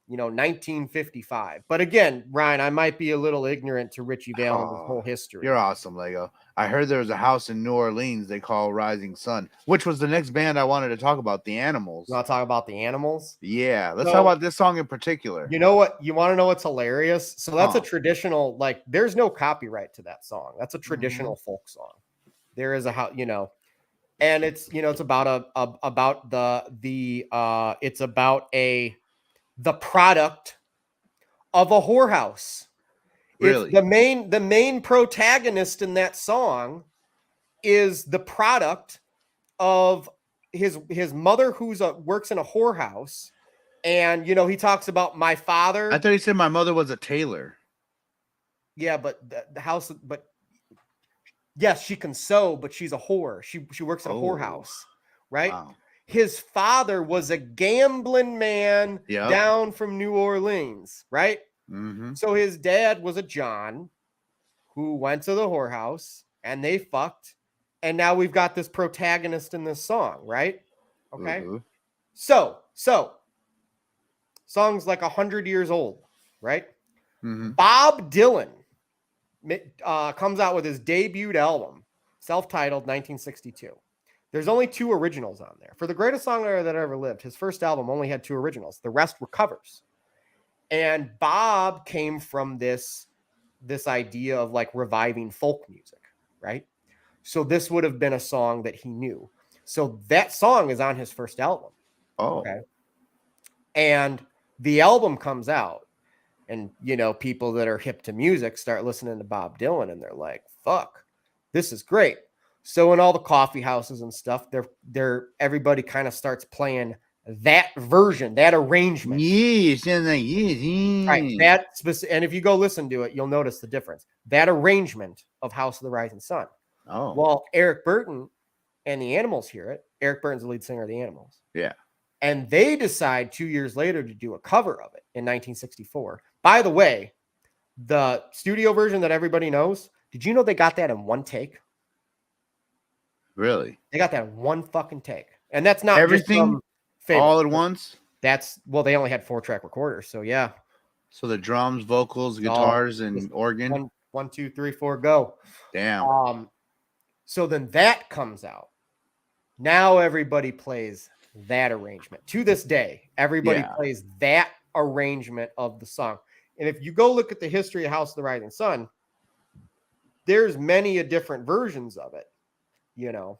1955. But again, Ryan, I might be a little ignorant to Richie Valens' whole history. You're awesome, Lego. I heard there was a house in New Orleans they call Rising Sun, which was the next band I wanted to talk about, the Animals. You want to talk about the Animals? Yeah, let's talk about this song in particular. You know what? You want to know what's hilarious? So that's a traditional, like, there's no copyright to that song. That's a traditional folk song. There is and it's it's about the product of a whorehouse. Really? It's the main protagonist in that song is the product of his mother who works in a whorehouse, and he talks about my father. I thought he said my mother was a tailor. Yeah, but the house, but yes, she can sew, but she's a whore. She works in a whorehouse, right? Wow. His father was a gambling man down from New Orleans, right? Mm-hmm. So his dad was a John who went to the whorehouse and they fucked. And now we've got this protagonist in this song, right? Okay. Mm-hmm. So song's like 100 years old, right? Mm-hmm. Bob Dylan comes out with his debut album, self-titled 1962. There's only 2 originals on there. For the greatest songwriter that ever lived, his first album only had 2 originals. The rest were covers. And Bob came from this idea of like reviving folk music, right? So this would have been a song that he knew. So that song is on his first album. Oh. Okay. And the album comes out, and people that are hip to music start listening to Bob Dylan, and they're like, "Fuck, this is great." So in all the coffee houses and stuff, everybody kind of starts playing that version, that arrangement. Yes. Right. And if you go listen to it, you'll notice the difference. That arrangement of House of the Rising Sun. Oh. Well, Eric Burton and the Animals hear it. Eric Burton's the lead singer of the Animals. Yeah. And they decide 2 years later to do a cover of it in 1964. By the way, The studio version that everybody knows, did you know they got that in one take? Really? They got that in one fucking take. And that's not Everything just some all at favorite. once? Well, they only had 4-track recorders, so yeah. So the drums, vocals, It's all guitars, and just organ? one, 2, 3, 4, go. Damn. So then that comes out. Now everybody plays that arrangement. To this day, everybody Yeah. plays that arrangement of the song. And if you go look at the history of House of the Rising Sun, there's many a different versions of it, you know.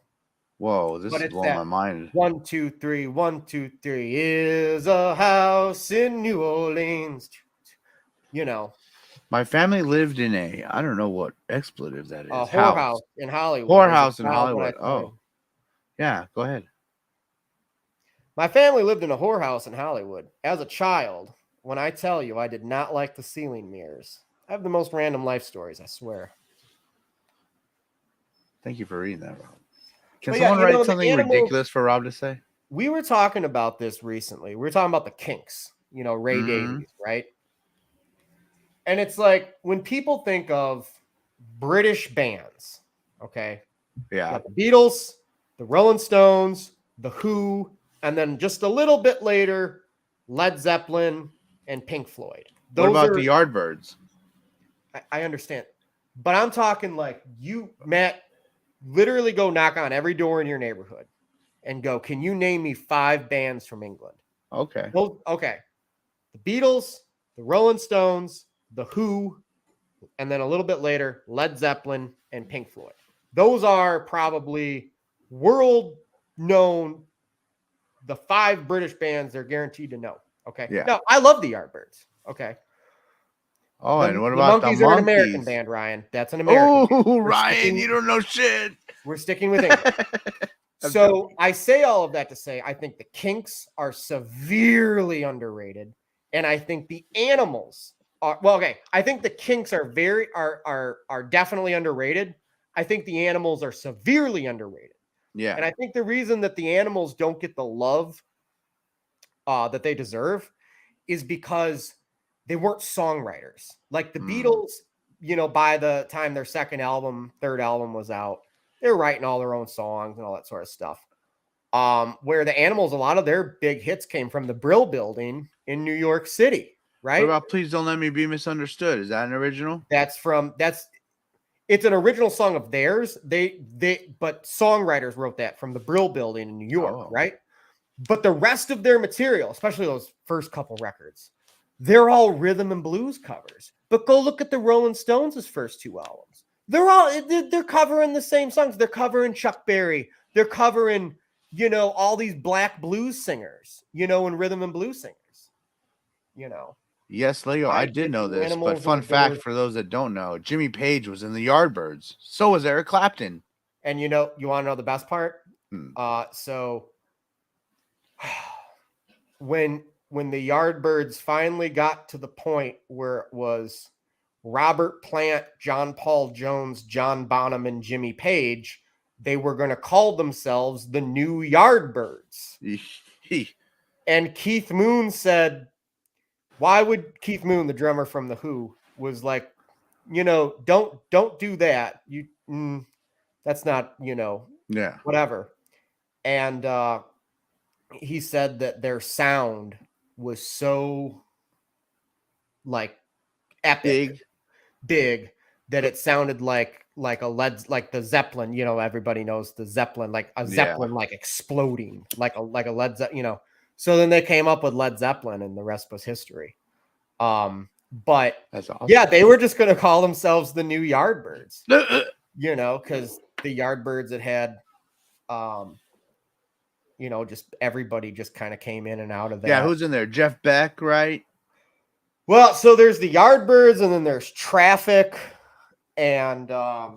Whoa, this But is it's blowing that my mind. 1, 2, 3, 1, 2, 3 is a house in New Orleans. You know, My family lived in I don't know what expletive that is. a whorehouse in Hollywood. Whorehouse in Is a child when I Hollywood. tell you. Oh, yeah. Go ahead. My family lived in a whorehouse in Hollywood. As a child, when I tell you I did not like the ceiling mirrors, I have the most random life stories, I swear. Thank you for reading that, Rob. Can But yeah, someone you write know, the something animals- ridiculous for Rob to say? We were talking about this recently. We were talking about the Kinks, you know, Ray Mhm. Davies, right? And it's like when people think of British bands, okay, you Yeah. got the Beatles, the Rolling Stones, the Who, and then just a little bit later, Led Zeppelin and Pink Floyd. What about the Yardbirds? I understand, but I'm talking like you, Matt, literally go knock on every door in your neighborhood and go, can you name me 5 bands from England? Okay. Well, okay. The Beatles, the Rolling Stones, the Who, and then a little bit later, Led Zeppelin and Pink Floyd. Those are probably world known, the 5 British bands they're guaranteed to know. Okay. Yeah. Now, I love the Yardbirds. Okay. Oh, and what The about the Monkees are an American Monkees? band, Ryan. That's an American band. Oh, We're Ryan, sticking- you don't know shit. We're sticking with England. I'm So joking. I say all of that to say I think the Kinks are severely underrated, and I think the Animals are okay. I think the Kinks are definitely underrated. I think the Animals are severely underrated, Yeah. and I think the reason that the Animals don't get the love that they deserve is because they weren't songwriters. Like the Beatles, you know, by the time their third album was out, they were writing all their own songs and all that sort of stuff. Where the Animals, a lot of their big hits came from the Brill Building in New York City, What right? about Please Don't Let Me Be Misunderstood? Is that an original? It's an original song of theirs. But songwriters wrote that from the Brill Building in New York, Oh. right? But the rest of their material, especially those first couple records, they're all rhythm and blues covers. But go look at the Rolling Stones' first 2 albums. They're covering the same songs. They're covering Chuck Berry. They're covering, you know, all these black blues singers, you know, and rhythm and blues singers, you know. Yes, Leo, I think did know the this, but Animals fun and the fact Doors- for those that don't know, Jimmy Page was in the Yardbirds. So was Eric Clapton. And you know, you want to know the best part? Hmm. So when the Yardbirds finally got to the point where it was Robert Plant, John Paul Jones, John Bonham, and Jimmy Page, they were going to call themselves the New Yardbirds. And Keith Moon said, why would Keith Moon, the drummer from The Who, was like, you know, don't do that. That's not, you know, Yeah. whatever. And he said that their sound was so like epic, big that it sounded like the Zeppelin, you know, everybody knows the Zeppelin, like a Zeppelin, like exploding, like a Led Zeppelin, you know. So then they came up with Led Zeppelin and the rest was history. But That's awesome. yeah, they were just going to call themselves the New Yardbirds, you know, because the Yardbirds had you know, just everybody just kind of came in and out of that. Yeah, who's in there? Jeff Beck, right? Well, so there's the Yardbirds, and then there's Traffic, and I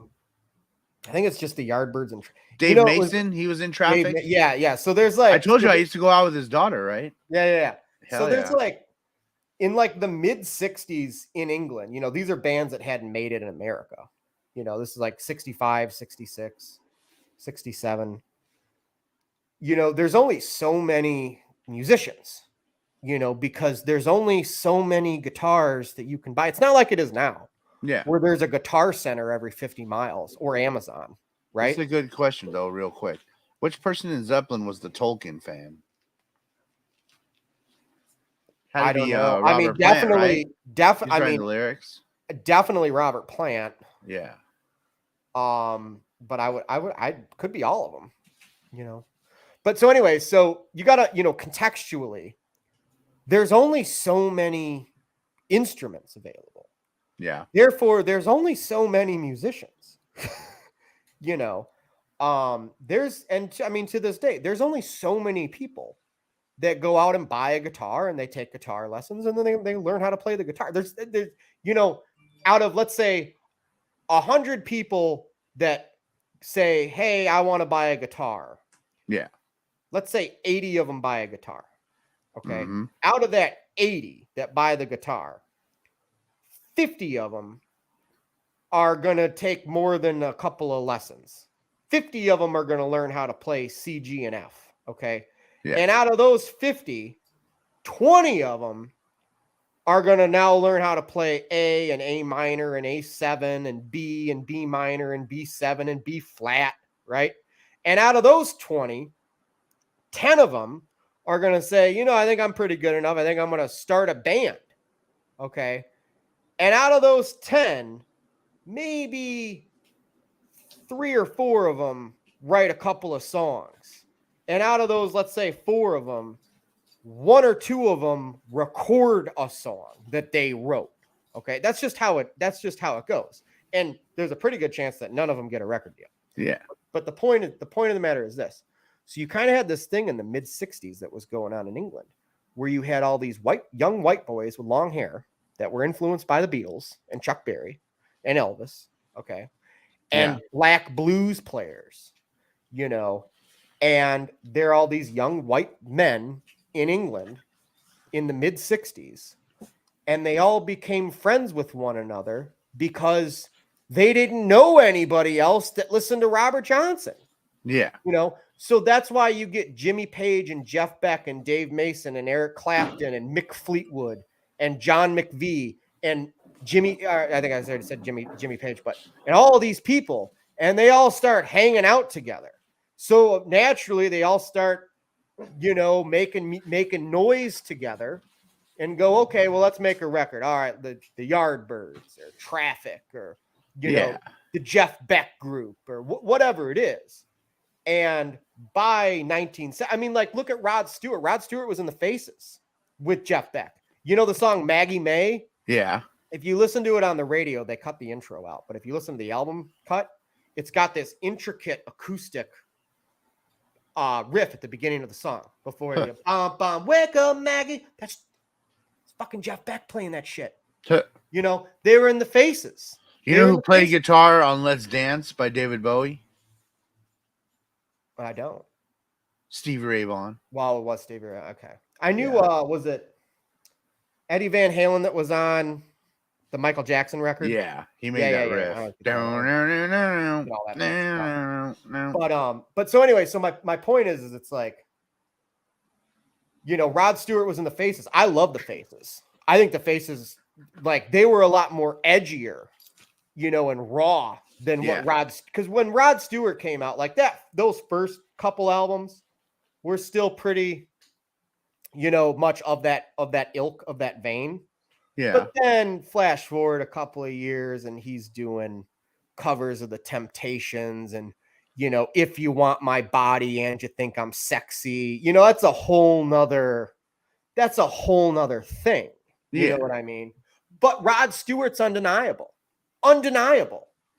think it's just the Yardbirds and Dave Mason. He was in Traffic. Yeah. So there's like I told you I used to go out with his daughter, right? Yeah. Hell So there's yeah. like in like the mid 60s in England, you know, these are bands that hadn't made it in America. You know, this is like 65, 66, 67. You know, there's only so many musicians. you know, because there's only so many guitars that you can buy. It's not like it is now, Yeah. where there's a guitar center every 50 miles or Amazon, right? That's a good question, though, real quick. Which person in Zeppelin was the Tolkien fan? Had I to don't be know. I mean, Robert Plant, right? definitely, He's writing the lyrics. definitely Robert Plant. Yeah. But I could be all of them, you know. But so anyway, so you gotta, you know, contextually, there's only so many instruments available. Yeah. Therefore, there's only so many musicians. You know, I mean, to this day, there's only so many people that go out and buy a guitar and they take guitar lessons and then they learn how to play the guitar. There's, you know, out of, let's say, 100 people that say, hey, I want to buy a guitar. Yeah. Let's say 80 of them buy a guitar. Okay. Mhm. Out of that 80 that buy the guitar, 50 of them are going to take more than a couple of lessons. 50 of them are going to learn how to play C, G, and F. Okay. Yeah. And out of those 50, 20 of them are going to now learn how to play A and A minor and A7 and B minor and B7 and B flat, right? And out of those 20, 10 of them are going to say, you know, I think I'm pretty good enough. I think I'm going to start a band. Okay. And out of those 10, maybe 3 or 4 of them write a couple of songs. And out of those, let's say 4 of them, 1 or 2 of them record a song that they wrote. Okay. That's just how it goes. And there's a pretty good chance that none of them get a record deal. Yeah. But the point of the matter is this. So you kind of had this thing in the mid 60s that was going on in England where you had all these young white boys with long hair that were influenced by the Beatles and Chuck Berry and Elvis. Okay. And black blues players, you know, and there are all these young white men in England in the mid 60s, and they all became friends with one another because they didn't know anybody else that listened to Robert Johnson. Yeah. You know, so that's why you get Jimmy Page and Jeff Beck and Dave Mason and Eric Clapton and Mick Fleetwood and John McVie and Jimmy. I think I already said Jimmy Page, but and all of these people, and they all start hanging out together. So naturally, they all start, you know, making noise together, and go, okay, well, let's make a record. All right, the Yardbirds or Traffic or you know the Jeff Beck Group or whatever it is. And by I mean, like, look at Rod Stewart. Rod Stewart was in the Faces with Jeff Beck. You know the song Maggie May? Yeah. If you listen to it on the radio, they cut the intro out. But if you listen to the album cut, it's got this intricate acoustic riff at the beginning of the song before you wake up, Maggie. It's fucking Jeff Beck playing that shit. You know, they were in the Faces. You know who played guitar on Let's Dance by David Bowie? I don't. Stevie Ray Vaughan. Well, it was Stevie Ray. Okay. I knew, was it Eddie Van Halen that was on the Michael Jackson record? Yeah, he made that riff. But so anyway, so my point is it's like, you know, Rod Stewart was in the Faces. I love the Faces. I think the Faces, like, they were a lot more edgier, you know, and raw than what because when Rod Stewart came out, like that, those first couple albums were still pretty, you know, much of that ilk, of that vein. Yeah. But then flash forward a couple of years and he's doing covers of the Temptations and, you know, If You Want My Body and You Think I'm Sexy, you know, that's a whole nother thing. You know what I mean? But Rod Stewart's undeniable.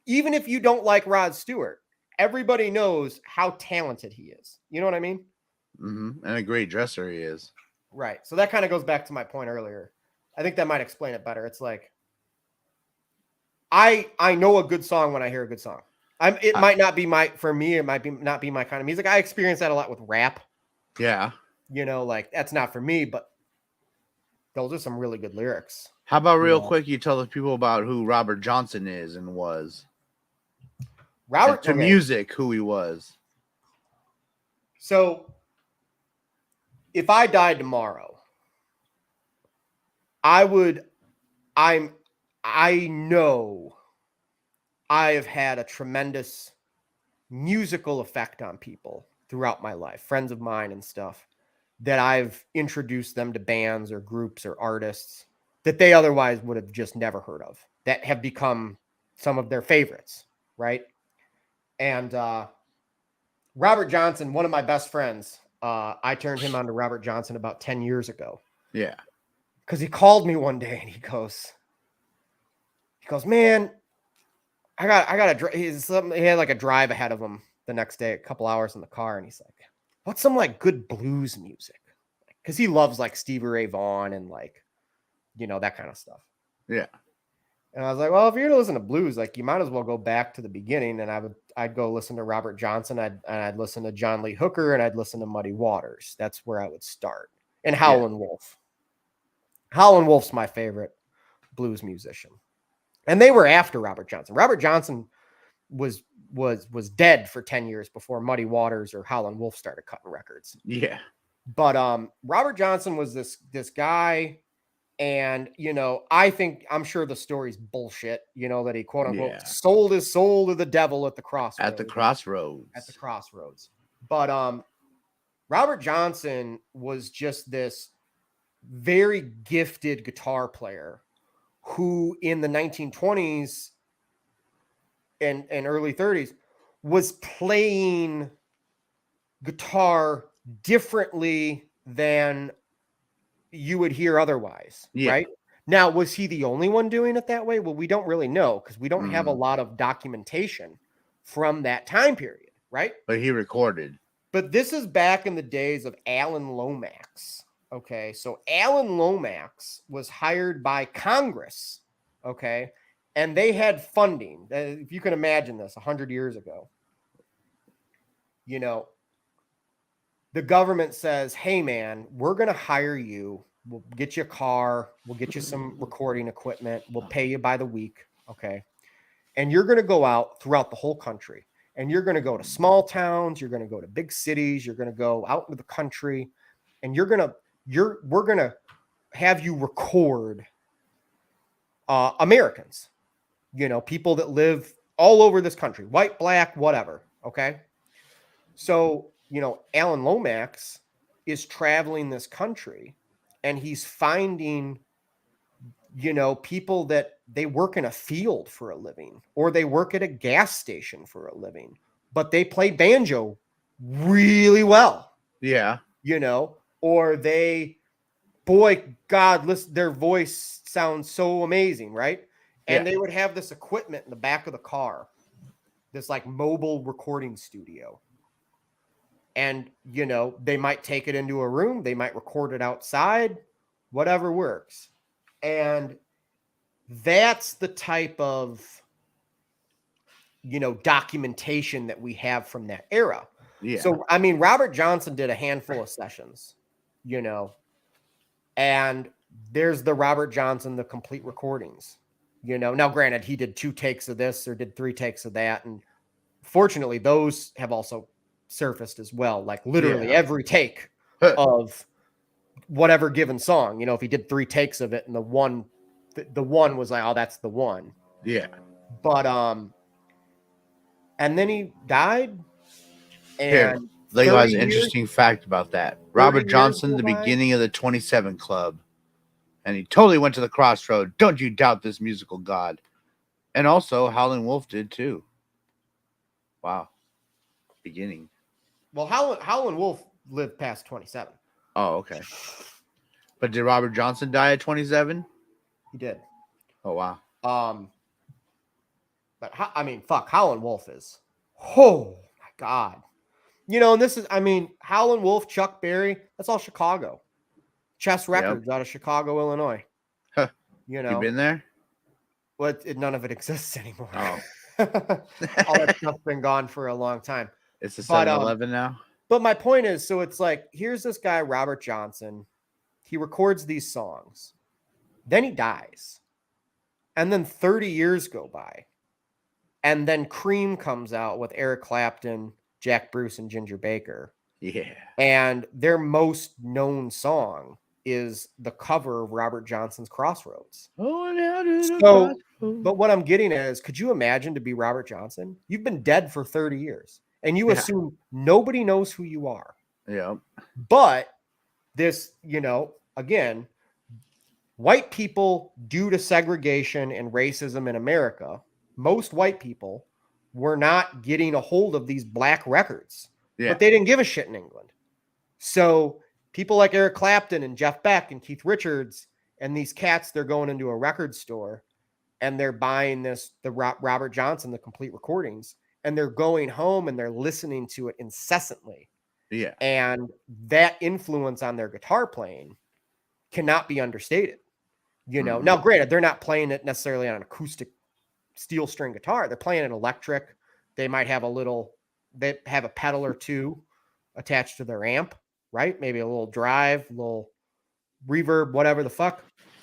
Even if you don't like Rod Stewart, everybody knows how talented he is. You know what I mean? Mm-hmm. And a great dresser he is. Right. So that kind of goes back to my point earlier. I think that might explain it better. It's like, I know a good song when I hear a good song. It might not be for me, it might not be my kind of music. I experience that a lot with rap. Yeah. You know, like, that's not for me, but those are some really good lyrics. How about real quick, you tell the people about who Robert Johnson is and was. Music, who he was. So, if I died tomorrow, I know I have had a tremendous musical effect on people throughout my life, friends of mine and stuff, that I've introduced them to bands or groups or artists that they otherwise would have just never heard of, that have become some of their favorites, right? And Robert Johnson, one of my best friends, I turned him on to Robert Johnson about 10 years ago. Yeah. Because he called me one day and he goes, man, I got he had like a drive ahead of him the next day, a couple hours in the car, and he's like, what's some like good blues music? Because he loves like Stevie Ray Vaughan and like, that kind of stuff. Yeah. And I was like, well, if you're gonna listen to blues, like you might as well go back to the beginning. And I'd go listen to Robert Johnson, I'd listen to John Lee Hooker, and I'd listen to Muddy Waters. That's where I would start. And Howlin' Wolf. Howlin' Wolf's my favorite blues musician. And they were after Robert Johnson. Robert Johnson was dead for 10 years before Muddy Waters or Howlin' Wolf started cutting records. Yeah. But Robert Johnson was this guy, and I'm sure the story's bullshit, that he quote unquote sold his soul to the devil at the crossroads. At the crossroads. But Robert Johnson was just this very gifted guitar player who in the 1920s and early 30s was playing guitar differently than you would hear otherwise, right? Now, was he the only one doing it that way? Well, we don't really know because we don't have a lot of documentation from that time period, right? But he recorded. But this is back in the days of Alan Lomax. Okay, so Alan Lomax was hired by Congress, okay, and they had funding. If you can imagine this, 100 years ago, the government says, hey, man, we're going to hire you. We'll get you a car. We'll get you some recording equipment. We'll pay you by the week, okay, and you're going to go out throughout the whole country, and you're going to go to small towns. You're going to go to big cities. You're going to go out into the country, and we're going to have you record Americans, people that live all over this country, white, black, whatever. Okay. So, Alan Lomax is traveling this country and he's finding, people that they work in a field for a living or they work at a gas station for a living, but they play banjo really well. Yeah. Or listen, their voice sounds so amazing, right? And they would have this equipment in the back of the car, this like mobile recording studio. And, they might take it into a room, they might record it outside, whatever works. And that's the type of, documentation that we have from that era. Yeah. So, Robert Johnson did a handful of sessions, and there's the Robert Johnson, the complete recordings, now granted, he did 2 takes of this or did 3 takes of that. And fortunately, those have also surfaced as well. Like literally every take of whatever given song, if he did 3 takes of it and the one was like, oh, that's the one. Yeah. But, and then he died. And Lego has an interesting fact about that. Robert Johnson, the by. beginning of the 27 Club, and he totally went to the crossroad. Don't you doubt this musical god. And also, Howlin' Wolf did too. Wow. Beginning. Well, Howlin' Wolf lived past 27. Oh, okay. But did Robert Johnson die at 27? He did. Oh, wow. But fuck, Howlin' Wolf is, oh my God. And this is, Howlin' Wolf, Chuck Berry, that's all Chicago. Chess Records out of Chicago, Illinois. Huh. You been there? Well, none of it exists anymore. Oh. All that stuff's been gone for a long time. It's a 7-Eleven now? But my point is, so it's like, here's this guy, Robert Johnson. He records these songs. Then he dies. And then 30 years go by. And then Cream comes out with Eric Clapton, Jack Bruce, and Ginger Baker. Yeah. And their most known song is the cover of Robert Johnson's Crossroads. Oh, now to the So, crossroads. but what I'm getting at is, could you imagine to be Robert Johnson? You've been dead for 30 years and you Yeah. assume nobody knows who you are. Yeah. But this, you know, again, white people, due to segregation and racism in America, most white people were not getting a hold of these black records, Yeah. but they didn't give a shit in England. So people like Eric Clapton and Jeff Beck and Keith Richards and these cats, they're going into a record store and they're buying the Robert Johnson, the complete recordings, and they're going home and they're listening to it incessantly. Yeah. And that influence on their guitar playing cannot be understated. You know, now granted, they're not playing it necessarily on an acoustic steel string guitar. They're playing it electric. They might have they have a pedal or two attached to their amp, right? Maybe a little drive, a little reverb, whatever the fuck.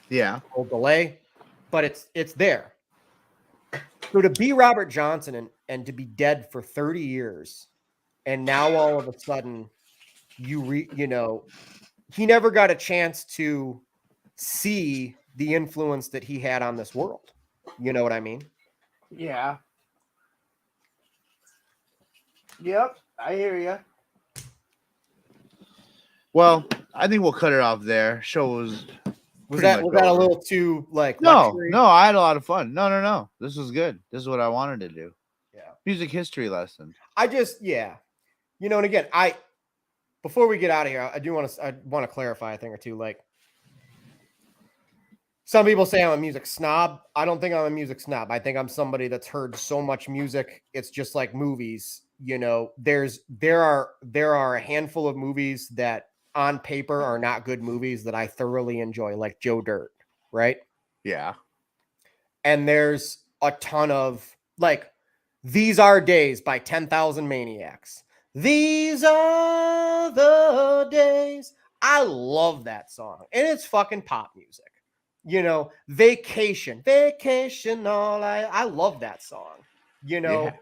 Yeah. A little delay, but it's there. So to be Robert Johnson and to be dead for 30 years, and now all of a sudden you know, he never got a chance to see the influence that he had on this world. You know what I mean? Yeah. Yep, I hear you. Well, I think we'll cut it off there. Show was Was pretty that much a over. little too like No, lecture-y? no, I had a lot of fun. No. This was good. This is what I wanted to do. Yeah. Music history lesson. I just you know, and again, before we get out of here, I want to clarify a thing or two. Like, some people say I'm a music snob. I don't think I'm a music snob. I think I'm somebody that's heard so much music. It's just like movies. You know, there are a handful of movies that on paper are not good movies that I thoroughly enjoy, like Joe Dirt, right? Yeah. And there's a ton of like These Are Days by 10,000 Maniacs. These are the days. I love that song. And it's fucking pop music. You know, Vacation, I love that song. You know,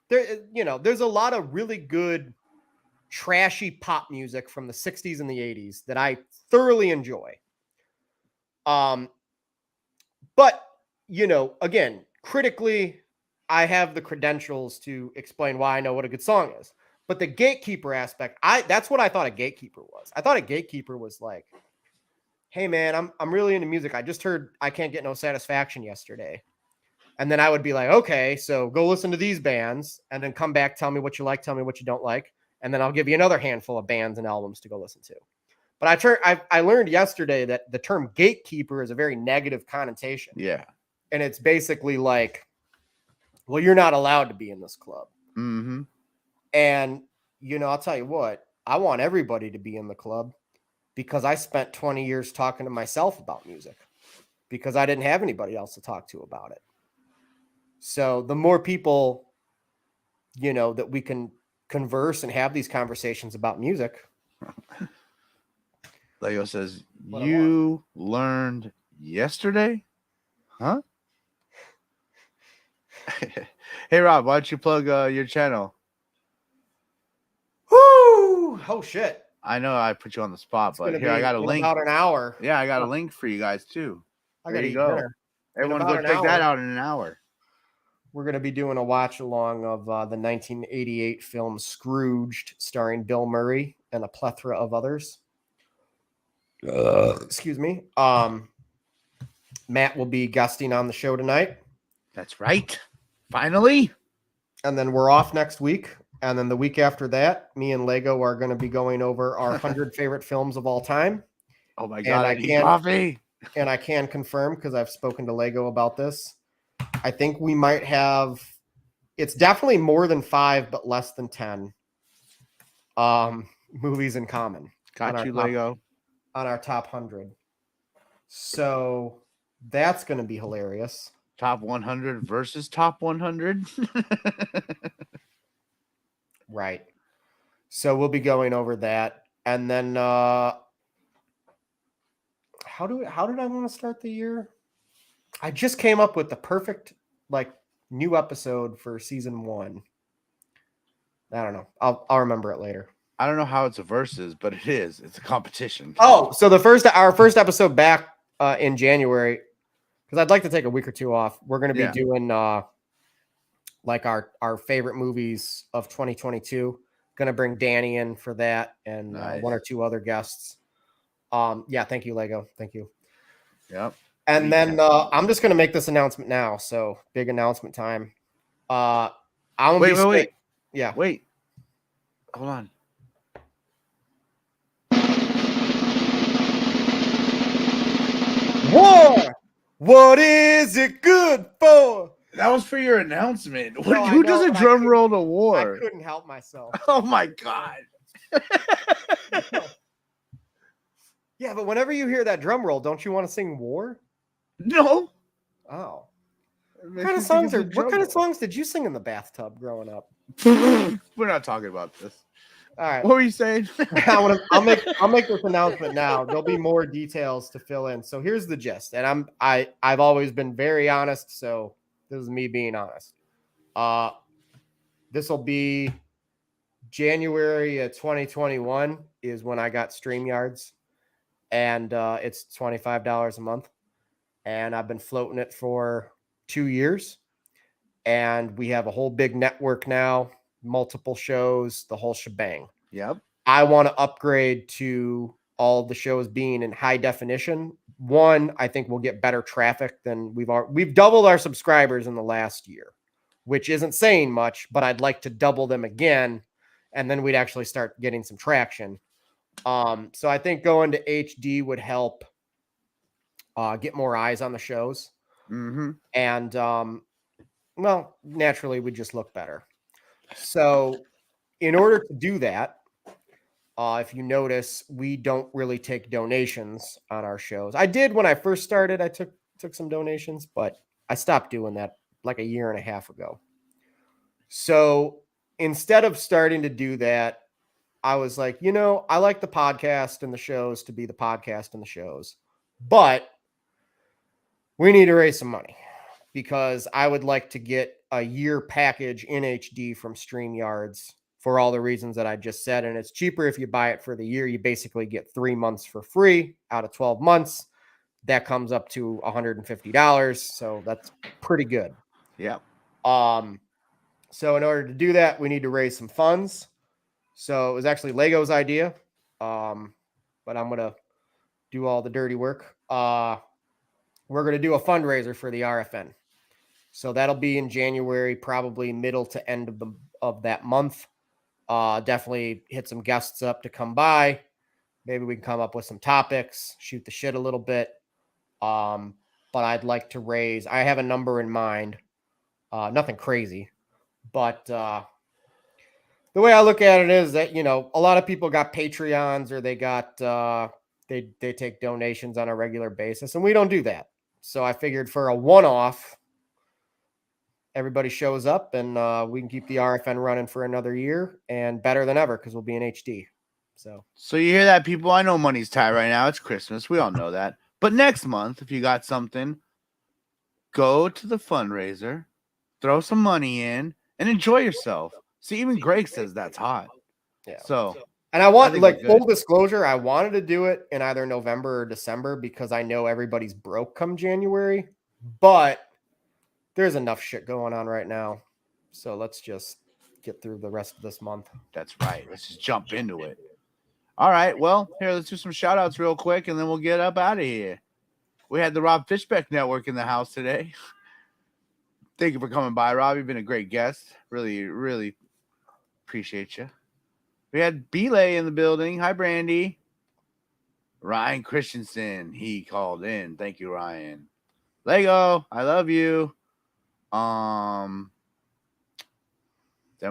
there's a lot of really good trashy pop music from the 60s and the 80s that I thoroughly enjoy. But you know, again, critically, I have the credentials to explain why I know what a good song is. But the gatekeeper aspect, that's what I thought a gatekeeper was. I thought a gatekeeper was like, hey man, I'm really into music. I just heard I Can't Get No Satisfaction yesterday. And then I would be like, okay, so go listen to these bands and then come back, tell me what you like, tell me what you don't like. And then I'll give you another handful of bands and albums to go listen to. But I learned yesterday that the term gatekeeper is a very negative connotation. Yeah. And it's basically like, well, you're not allowed to be in this club. Mm-hmm. And, you know, I'll tell you what, I want everybody to be in the club because I spent 20 years talking to myself about music because I didn't have anybody else to talk to about it. So the more people, you know, that we can converse and have these conversations about music. Lego says, you learned yesterday? Huh? Hey, Rob, why don't you plug your channel? Whoo! Oh, shit. I know I put you on the spot, It's but gonna here, I be got a in link. about an hour. Yeah, I got a link for you guys, too. I There gotta you eat go. dinner. Everyone about go an check that hour. out in an hour. We're going to be doing a watch along of the 1988 film Scrooged, starring Bill Murray and a plethora of others. Excuse me. Matt will be guesting on the show tonight. That's right. Finally. And then we're off next week. And then the week after that, me and Lego are going to be going over our 100 favorite films of all time. Oh my God, I need coffee. And I can confirm, because I've spoken to Lego about this, I think we might have, it's definitely more than 5, but less than 10 movies in common. Got you, Lego. On our top 100. So that's going to be hilarious. Top 100 versus top 100. Right. So we'll be going over that. And then how did I want to start the year? I just came up with the perfect new episode for season 1. I don't know. I'll remember it later. I don't know how it's a versus, but it is. It's a competition. Oh, so our first episode back in January, because I'd like to take a week or two off. We're going to be doing like our favorite movies of 2022. Going to bring Danny in for that and Nice. one or two other guests. Yeah, thank you, Lego. Thank you. Yep. And then I'm just going to make this announcement now. So big announcement time. I'm gonna Wait. Yeah. Wait. Hold on. War. What is it good for? That was for your announcement. No, Who I does know, a but drum roll to war? I couldn't help myself. Oh my god. Yeah, but whenever you hear that drum roll, don't you want to sing war? No. Oh. What What kind of songs did you sing in the bathtub growing up? We're not talking about this. All right. What were you saying? I'll make this announcement now. There'll be more details to fill in. So here's the gist. And I've always been very honest, so this is me being honest. This will be January of 2021 is when I got StreamYards, and it's $25 a month. And I've been floating it for 2 years, and we have a whole big network now, multiple shows, the whole shebang. Yep. I want to upgrade to all the shows being in high definition. One, I think we'll get better traffic than we've doubled our subscribers in the last year, which isn't saying much, but I'd like to double them again, and then we'd actually start getting some traction. So I think going to HD would help get more eyes on the shows. Mm-hmm. And well, naturally we just look better. So in order to do that, if you notice, we don't really take donations on our shows. I did when I first started. I took some donations, but I stopped doing that like a year and a half ago. So instead of starting to do that, I was like, I like the podcast and the shows to be the podcast and the shows, but we need to raise some money because I would like to get a year package in HD from StreamYards for all the reasons that I just said. And it's cheaper if you buy it for the year. You basically get 3 months for free out of 12 months. That comes up to $150. So that's pretty good. Yep. So in order to do that, we need to raise some funds. So it was actually Lego's idea. But I'm going to do all the dirty work. We're going to do a fundraiser for the RFN. So that'll be in January, probably middle to end of that month. Definitely hit some guests up to come by. Maybe we can come up with some topics, shoot the shit a little bit. But I'd like to raise, I have a number in mind. Nothing crazy, but the way I look at it is that, a lot of people got Patreons or they got, they take donations on a regular basis, and we don't do that. So I figured for a one-off, everybody shows up and we can keep the RFN running for another year and better than ever because we'll be in HD. So you hear that, people? I know money's tight right now. It's Christmas. We all know that. But next month, if you got something, go to the fundraiser, throw some money in, and enjoy yourself. See, even Greg says that's hot. yeah. So, and I want, think like, we're good. full disclosure, I wanted to do it in either November or December because I know everybody's broke come January, but there's enough shit going on right now. So let's just get through the rest of this month. that's right. Let's just jump into it. All right. Well, here, let's do some shout outs real quick and then we'll get up out of here. We had the Rob Fishbeck Network in the house today. Thank you for coming by, Rob. You've been a great guest. Really, really appreciate you. We had Belay in the building. Hi, Brandy. Ryan Christensen. He called in. Thank you, Ryan. Lego, I love you. Then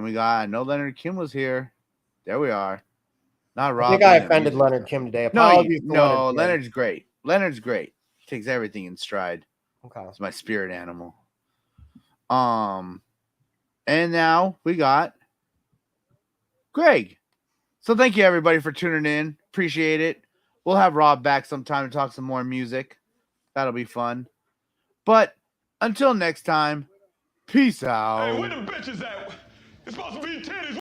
we got, I know Leonard Kim was here. There we are. Not Rob. I think I offended Leonard Kim today. Apologies to No, Leonard Kim. Leonard's great. Leonard's great. He takes everything in stride. Okay. It's my spirit animal. And now we got Greg. So thank you everybody for tuning in. Appreciate it. We'll have Rob back sometime to talk some more music. That'll be fun. But until next time, peace out. Hey, where the bitches at? It's supposed to be titties.